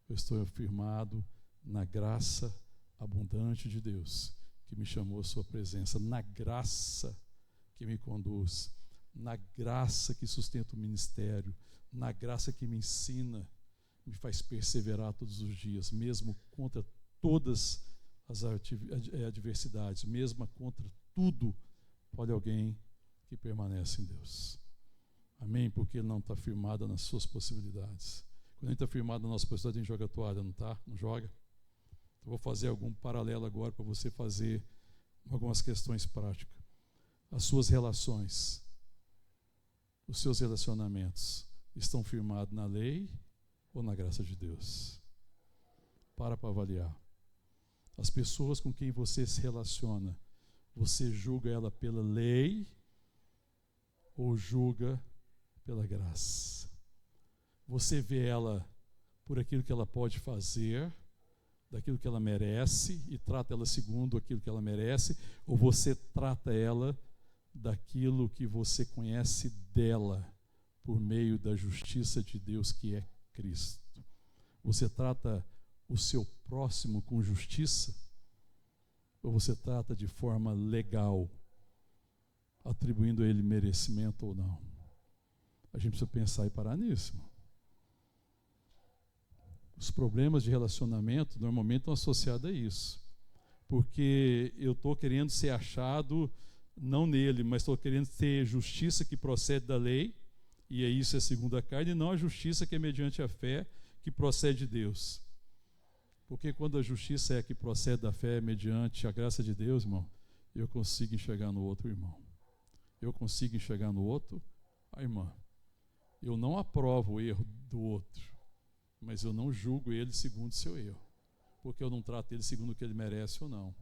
Eu estou firmado na graça abundante de Deus, que me chamou à sua presença, na graça que me conduz, na graça que sustenta o ministério, na graça que me ensina, me faz perseverar todos os dias, mesmo contra todas as adversidades, mesmo contra tudo, pode alguém que permanece em Deus. Amém? Porque ele não está firmado nas suas possibilidades. Quando ele está firmado na nossa possibilidade, a gente joga a toalha, não está? Não joga? Eu vou fazer algum paralelo agora para você fazer algumas questões práticas. As suas relações, os seus relacionamentos estão firmados na lei ou na graça de Deus? Para avaliar. As pessoas com quem você se relaciona, você julga ela pela lei ou julga pela graça? Você vê ela por aquilo que ela pode fazer, daquilo que ela merece, e trata ela segundo aquilo que ela merece, ou você trata ela daquilo que você conhece dela por meio da justiça de Deus, que é Cristo? Você trata o seu próximo com justiça, ou você trata de forma legal, atribuindo a ele merecimento ou não? A gente precisa pensar e parar nisso, irmão. Os problemas de relacionamento normalmente estão associados a isso, porque eu estou querendo ser achado não nele, mas estou querendo ter justiça que procede da lei, e isso é segundo a carne, e não a justiça que é mediante a fé, que procede de Deus. Porque quando a justiça é a que procede da fé, mediante a graça de Deus, irmão, eu consigo enxergar no outro irmão, eu consigo enxergar no outro a irmã. Eu não aprovo o erro do outro, mas eu não julgo ele segundo o seu erro, porque eu não trato ele segundo o que ele merece ou não,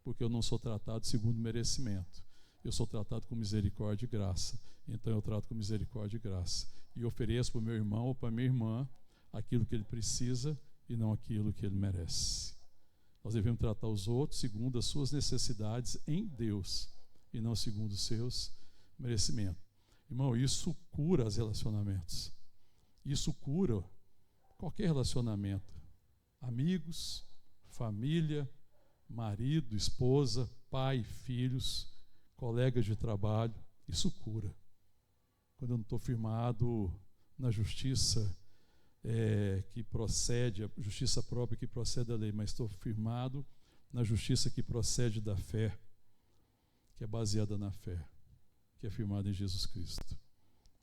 porque eu não sou tratado segundo merecimento, eu sou tratado com misericórdia e graça. Então eu trato com misericórdia e graça, e ofereço para o meu irmão ou para a minha irmã aquilo que ele precisa e não aquilo que ele merece. Nós devemos tratar os outros segundo as suas necessidades em Deus, e não segundo os seus merecimentos. Irmão, isso cura os relacionamentos, isso cura qualquer relacionamento, amigos, família, marido, esposa, pai, filhos, colegas de trabalho. Isso cura. Quando eu não estou firmado na justiça que procede, a justiça própria que procede da lei, mas estou firmado na justiça que procede da fé, que é baseada na fé, que é firmada em Jesus Cristo.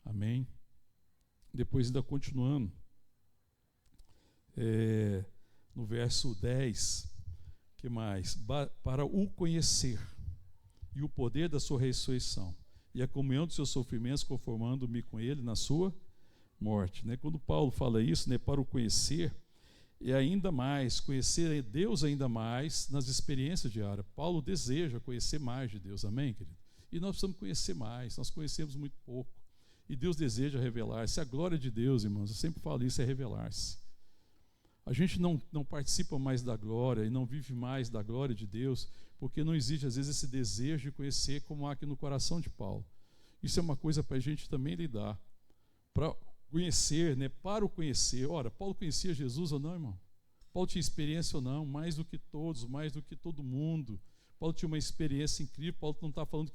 Amém? Depois, ainda continuando, no verso 10, que mais? Para o conhecer e o poder da sua ressurreição e a comunhão dos seus sofrimentos, conformando-me com ele na sua morte. Quando Paulo fala isso, para o conhecer, e ainda mais, conhecer a Deus ainda mais nas experiências diárias. Paulo deseja conhecer mais de Deus, amém, querido? E nós precisamos conhecer mais, nós conhecemos muito pouco. E Deus deseja revelar-se. A glória de Deus, irmãos, eu sempre falo isso, é revelar-se. A gente não participa mais da glória e não vive mais da glória de Deus, porque não existe, às vezes, esse desejo de conhecer como há aqui no coração de Paulo. Isso é uma coisa para a gente também lidar. Para conhecer, né? Para o conhecer. Ora, Paulo conhecia Jesus ou não, irmão? Paulo tinha experiência ou não? Mais do que todos, mais do que todo mundo. Paulo tinha uma experiência incrível. Paulo não está falando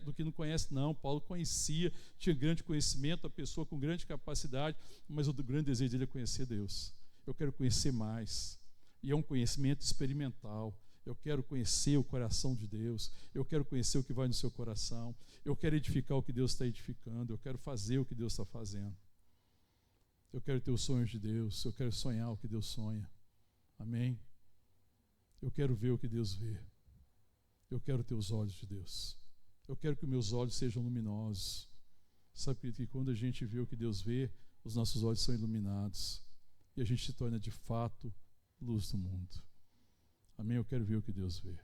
do que não conhece, não. Paulo conhecia, tinha grande conhecimento, a pessoa com grande capacidade, mas o grande desejo dele é conhecer Deus. Eu quero conhecer mais. E é um conhecimento experimental. Eu quero conhecer o coração de Deus. Eu quero conhecer o que vai no seu coração. Eu quero edificar o que Deus está edificando. Eu quero fazer o que Deus está fazendo. Eu quero ter os sonhos de Deus. Eu quero sonhar o que Deus sonha. Amém? Eu quero ver o que Deus vê. Eu quero ter os olhos de Deus. Eu quero que meus olhos sejam luminosos. Sabe que quando a gente vê o que Deus vê, os nossos olhos são iluminados. E a gente se torna de fato luz do mundo. Amém? Eu quero ver o que Deus vê.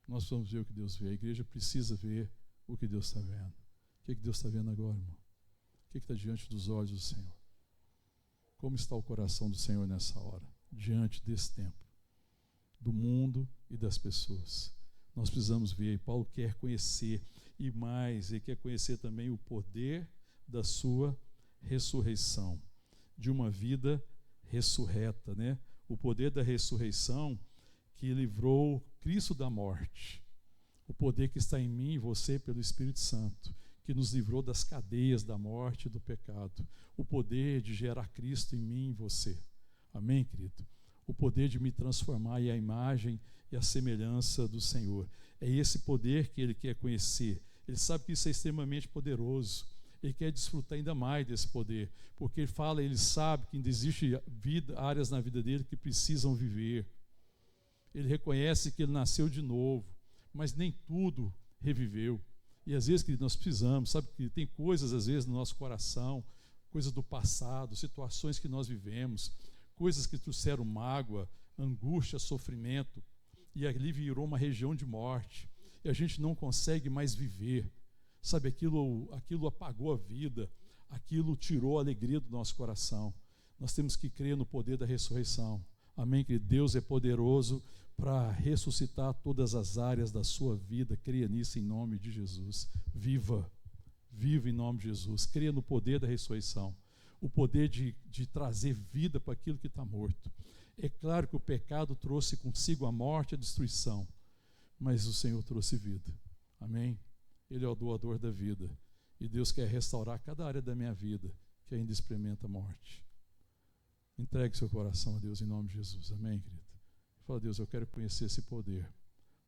Nós vamos ver o que Deus vê. A igreja precisa ver o que Deus está vendo. O que Deus está vendo agora, irmão? O que está diante dos olhos do Senhor? Como está o coração do Senhor nessa hora? Diante desse tempo, do mundo e das pessoas. Nós precisamos ver, e Paulo quer conhecer, e mais, ele quer conhecer também o poder da sua ressurreição, de uma vida ressurreta, né? O poder da ressurreição que livrou Cristo da morte, o poder que está em mim e você pelo Espírito Santo, que nos livrou das cadeias da morte e do pecado, o poder de gerar Cristo em mim e em você. Amém, querido? O poder de me transformar em a imagem e a semelhança do Senhor. É esse poder que ele quer conhecer. Ele sabe que isso é extremamente poderoso. Ele quer desfrutar ainda mais desse poder, porque ele sabe que ainda existe áreas na vida dele que precisam viver. Ele reconhece que ele nasceu de novo, mas nem tudo reviveu. E às vezes, querido, nós precisamos, sabe que tem coisas às vezes no nosso coração, coisas do passado, situações que nós vivemos, coisas que trouxeram mágoa, angústia, sofrimento, e ali virou uma região de morte, e a gente não consegue mais viver. Sabe, aquilo apagou a vida, aquilo tirou a alegria do nosso coração. Nós temos que crer no poder da ressurreição. Amém, querido? Deus é poderoso para ressuscitar todas as áreas da sua vida. Creia nisso em nome de Jesus. Viva em nome de Jesus. Creia no poder da ressurreição. O poder de trazer vida para aquilo que está morto. É claro que o pecado trouxe consigo a morte e a destruição, mas o Senhor trouxe vida. Amém? Ele é o doador da vida. E Deus quer restaurar cada área da minha vida que ainda experimenta a morte. Entregue seu coração a Deus em nome de Jesus. Amém, querido? Fala, Deus, eu quero conhecer esse poder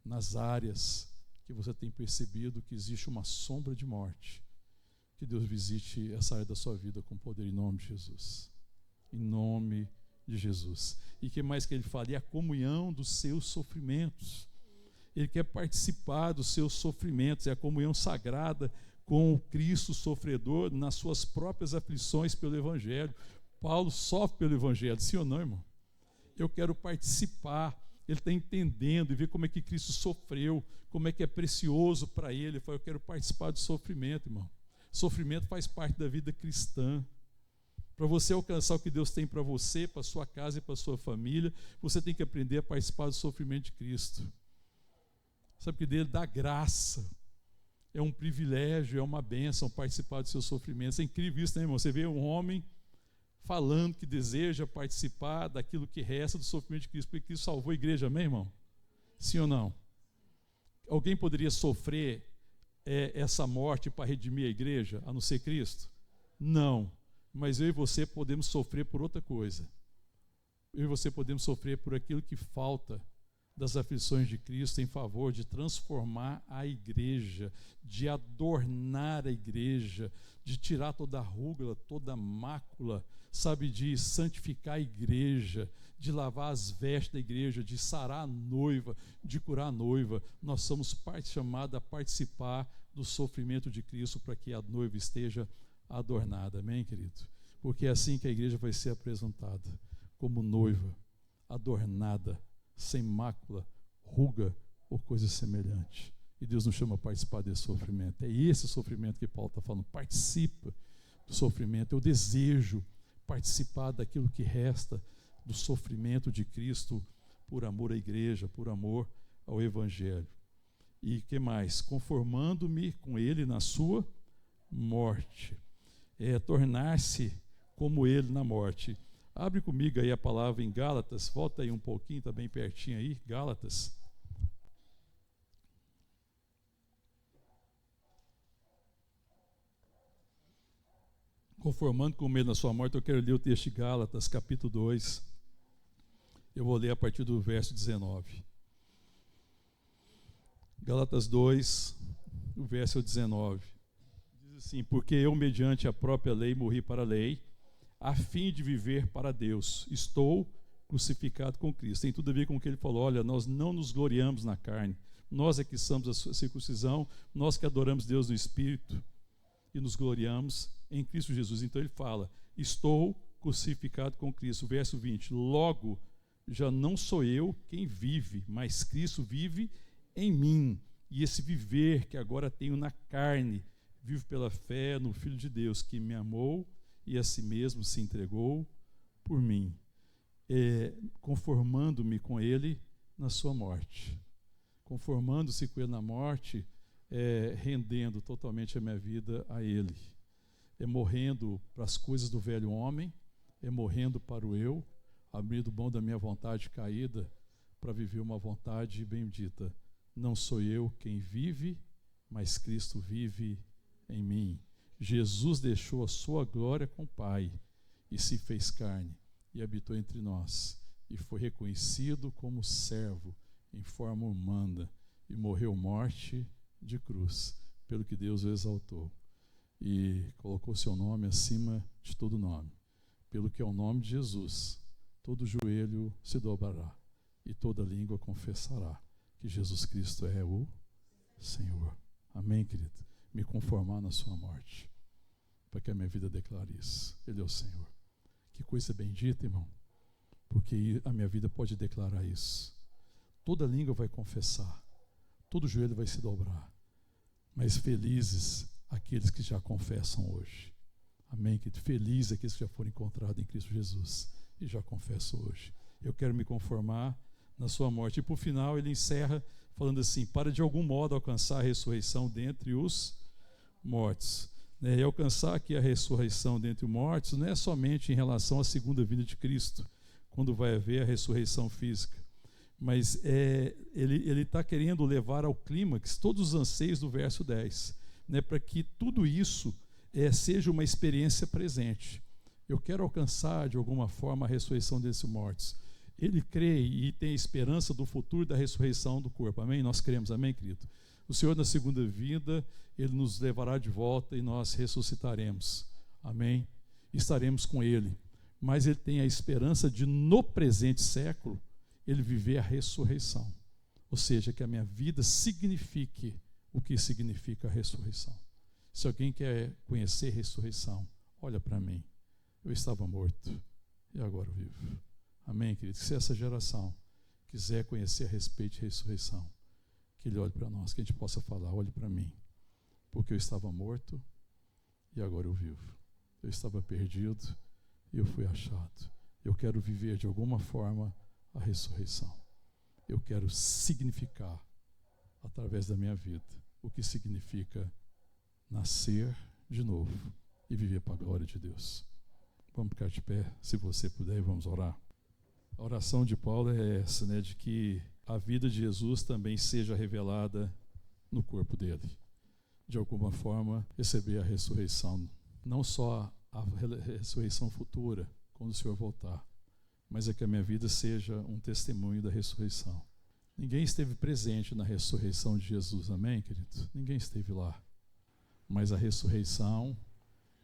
nas áreas que você tem percebido que existe uma sombra de morte. Que Deus visite essa área da sua vida com poder em nome de Jesus. Em nome de Jesus. E que mais que ele fale? É a comunhão dos seus sofrimentos. Ele quer participar dos seus sofrimentos. É a comunhão sagrada com o Cristo sofredor nas suas próprias aflições pelo Evangelho. Paulo sofre pelo Evangelho, sim ou não, irmão? Eu quero participar. Ele está entendendo e ver como é que Cristo sofreu, como é que é precioso para ele. Ele fala, eu quero participar do sofrimento, irmão. Sofrimento faz parte da vida cristã. Para você alcançar o que Deus tem para você, para a sua casa e para a sua família, você tem que aprender a participar do sofrimento de Cristo. Sabe que dele dá graça. É um privilégio, é uma bênção participar dos seus sofrimentos. É incrível isso, né, irmão? Você vê um homem falando que deseja participar daquilo que resta do sofrimento de Cristo, porque Cristo salvou a igreja, amém, irmão? Sim ou não? Alguém poderia sofrer essa morte para redimir a igreja, a não ser Cristo? Não. Mas eu e você podemos sofrer por outra coisa. Eu e você podemos sofrer por aquilo que falta das aflições de Cristo em favor de transformar a igreja, de adornar a igreja, de tirar toda a ruga, toda a mácula, sabe, de santificar a igreja, de lavar as vestes da igreja, de sarar a noiva, de curar a noiva. Nós somos chamados a participar do sofrimento de Cristo para que a noiva esteja adornada, amém, querido? Porque é assim que a igreja vai ser apresentada, como noiva, adornada, sem mácula, ruga ou coisa semelhante. E Deus nos chama a participar desse sofrimento. É esse sofrimento que Paulo está falando. Participa do sofrimento. Eu desejo participar daquilo que resta do sofrimento de Cristo por amor à igreja, por amor ao Evangelho. E que mais? Conformando-me com Ele na sua morte. Tornar-se como Ele na morte. Abre comigo aí a palavra em Gálatas. Volta aí um pouquinho, está bem pertinho aí. Gálatas. Conformando com Ele na sua morte, eu quero ler o texto de Gálatas, capítulo 2. Eu vou ler a partir do verso 19. Gálatas 2, o verso 19. Diz assim: porque eu, mediante a própria lei, morri para a lei, a fim de viver para Deus. Estou crucificado com Cristo. Tem tudo a ver com o que ele falou. Olha, nós não nos gloriamos na carne. Nós é que somos a circuncisão, nós que adoramos Deus no Espírito e nos gloriamos em Cristo Jesus. Então ele fala: estou crucificado com Cristo. Verso 20: logo, já não sou eu quem vive, mas Cristo vive em mim. E esse viver que agora tenho na carne, vivo pela fé no Filho de Deus, que me amou e a si mesmo se entregou por mim, conformando-me com Ele na sua morte. Conformando-se com Ele na morte, rendendo totalmente a minha vida a Ele. Morrendo para as coisas do velho homem, morrendo para o eu, abrindo mão da minha vontade caída para viver uma vontade bendita. Não sou eu quem vive, mas Cristo vive em mim. Jesus deixou a sua glória com o Pai e se fez carne e habitou entre nós e foi reconhecido como servo em forma humana e morreu morte de cruz, pelo que Deus o exaltou e colocou seu nome acima de todo nome, pelo que ao nome de Jesus todo joelho se dobrará e toda língua confessará que Jesus Cristo é o Senhor. Amém, querido? Me conformar na sua morte, para que a minha vida declare isso. Ele é o Senhor. Que coisa bendita, irmão, porque a minha vida pode declarar isso. Toda língua vai confessar, todo joelho vai se dobrar, mas felizes aqueles que já confessam hoje. Amém, querido? Felizes aqueles que já foram encontrados em Cristo Jesus e já confessam hoje. Eu quero me conformar na sua morte. E por final ele encerra falando assim: para de algum modo alcançar a ressurreição dentre os mortos. E alcançar aqui a ressurreição dentre os mortos não é somente em relação à segunda vinda de Cristo, quando vai haver a ressurreição física, mas ele está querendo levar ao clímax todos os anseios do verso 10, para que tudo isso seja uma experiência presente. Eu quero alcançar de alguma forma a ressurreição desses mortos. Ele crê e tem a esperança do futuro da ressurreição do corpo. Amém? Nós cremos, amém, querido? O Senhor, na segunda vinda, Ele nos levará de volta e nós ressuscitaremos. Amém? Estaremos com Ele. Mas Ele tem a esperança de, no presente século, Ele viver a ressurreição. Ou seja, que a minha vida signifique o que significa a ressurreição. Se alguém quer conhecer a ressurreição, olha para mim. Eu estava morto e agora vivo. Amém, querido? Se essa geração quiser conhecer a respeito de ressurreição, que ele olhe para nós, que a gente possa falar: olhe para mim, porque eu estava morto e agora eu vivo. Eu estava perdido e eu fui achado. Eu quero viver de alguma forma a ressurreição. Eu quero significar, através da minha vida, o que significa nascer de novo e viver para a glória de Deus. Vamos ficar de pé, se você puder, e vamos orar. A oração de Paulo é essa, de que a vida de Jesus também seja revelada no corpo dele. De alguma forma, receber a ressurreição. Não só a ressurreição futura, quando o Senhor voltar, mas é que a minha vida seja um testemunho da ressurreição. Ninguém esteve presente na ressurreição de Jesus, amém, querido? Ninguém esteve lá. Mas a ressurreição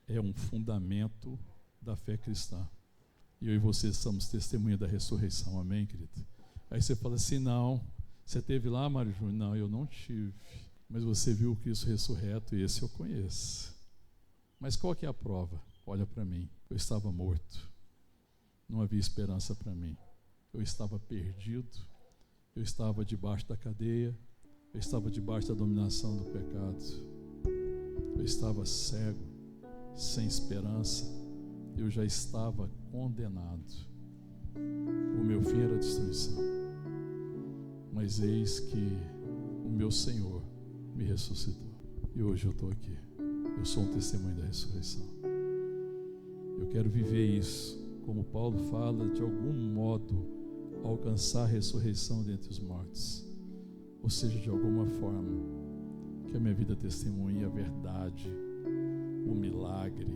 é um fundamento da fé cristã. E eu e você somos testemunha da ressurreição, amém, querido? Aí você fala assim: não, você esteve lá, Mário Júnior? Não, eu não tive. Mas você viu o Cristo ressurreto e esse eu conheço. Mas qual que é a prova? Olha para mim, eu estava morto. Não havia esperança para mim. Eu estava perdido. Eu estava debaixo da cadeia. Eu estava debaixo da dominação do pecado. Eu estava cego, sem esperança. Eu já estava condenado. O meu fim era a destruição. Mas eis que o meu Senhor me ressuscitou. E hoje eu estou aqui. Eu sou um testemunho da ressurreição. Eu quero viver isso, como Paulo fala, de algum modo alcançar a ressurreição dentre os mortos. Ou seja, de alguma forma, que a minha vida testemunhe a verdade, o milagre,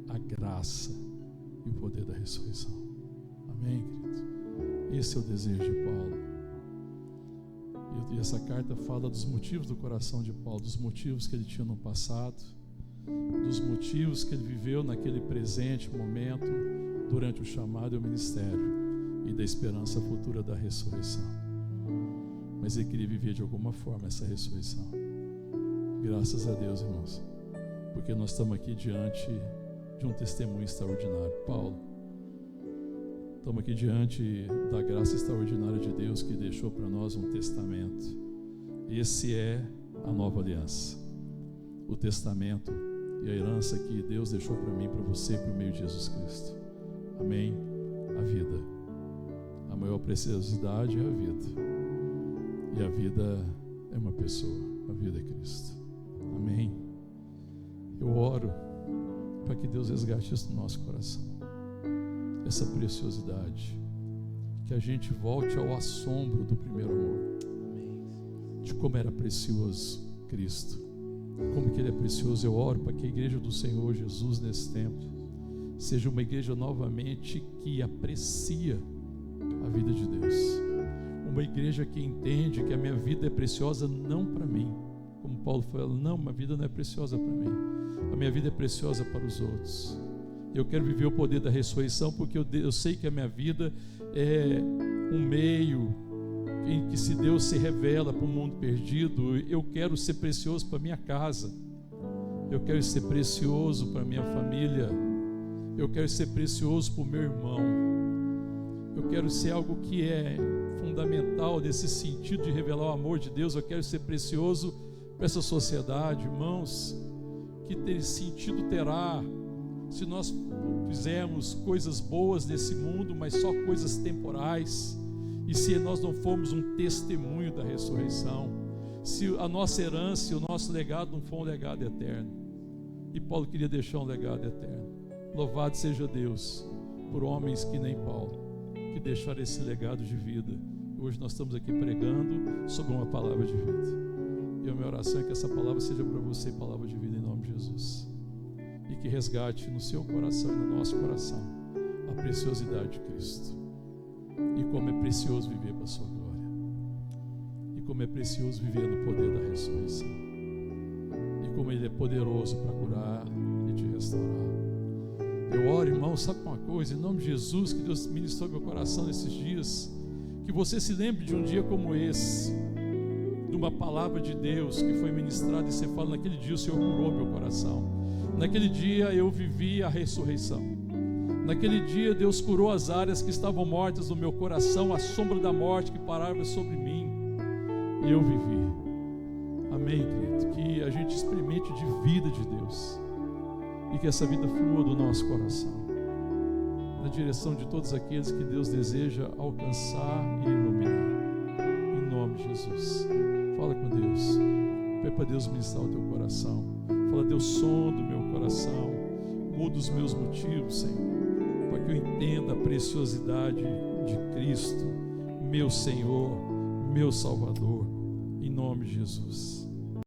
a graça e o poder da ressurreição. Amém, querido? Esse é o desejo de Paulo. E essa carta fala dos motivos do coração de Paulo, dos motivos que ele tinha no passado, dos motivos que ele viveu naquele presente momento, durante o chamado e o ministério, e da esperança futura da ressurreição. Mas ele queria viver de alguma forma essa ressurreição. Graças a Deus, irmãos, porque nós estamos aqui diante de um testemunho extraordinário. Paulo, estamos aqui diante da graça extraordinária de Deus, que deixou para nós um testamento. Esse é a nova aliança, o testamento e a herança que Deus deixou para mim e para você por meio de Jesus Cristo. Amém? A vida, a maior preciosidade é a vida. E a vida é uma pessoa, a vida é Cristo. Amém? Eu oro para que Deus resgate isso no nosso coração, essa preciosidade, que a gente volte ao assombro do primeiro amor, de como era precioso Cristo, como que Ele é precioso. Eu oro para que a igreja do Senhor Jesus nesse tempo seja uma igreja novamente que aprecia a vida de Deus, uma igreja que entende que a minha vida é preciosa não para mim, como Paulo fala, não, a vida não é preciosa para mim, a minha vida é preciosa para os outros. Eu quero viver o poder da ressurreição, porque eu sei que a minha vida é um meio em que, se Deus se revela para o mundo perdido, eu quero ser precioso para minha casa, eu quero ser precioso para minha família, eu quero ser precioso para o meu irmão, eu quero ser algo que é fundamental nesse sentido de revelar o amor de Deus. Eu quero ser precioso para essa sociedade, irmãos. Que sentido terá se nós fizermos coisas boas nesse mundo, mas só coisas temporais, e se nós não formos um testemunho da ressurreição, se a nossa herança e o nosso legado não for um legado eterno? E Paulo queria deixar um legado eterno. Louvado seja Deus por homens que nem Paulo, que deixaram esse legado de vida. Hoje nós estamos aqui pregando sobre uma palavra de vida, e a minha oração é que essa palavra seja para você palavra de vida, em nome de Jesus, e que resgate no seu coração e no nosso coração a preciosidade de Cristo, e como é precioso viver para a sua glória, e como é precioso viver no poder da ressurreição, e como Ele é poderoso para curar e te restaurar. Eu oro, irmão, sabe uma coisa? Em nome de Jesus, que Deus ministrou meu coração nesses dias, que você se lembre de um dia como esse, de uma palavra de Deus que foi ministrada, e você fala: naquele dia o Senhor curou meu coração, naquele dia eu vivi a ressurreição, naquele dia Deus curou as áreas que estavam mortas no meu coração, a sombra da morte que parava sobre mim, e eu vivi. Amém, querido? Que a gente experimente de vida de Deus, e que essa vida flua do nosso coração, na direção de todos aqueles que Deus deseja alcançar e iluminar. Em nome de Jesus, fala com Deus, pede para Deus ministrar o teu coração. Fala: Deus, som do meu coração, muda os meus motivos, Senhor, para que eu entenda a preciosidade de Cristo, meu Senhor, meu Salvador, em nome de Jesus.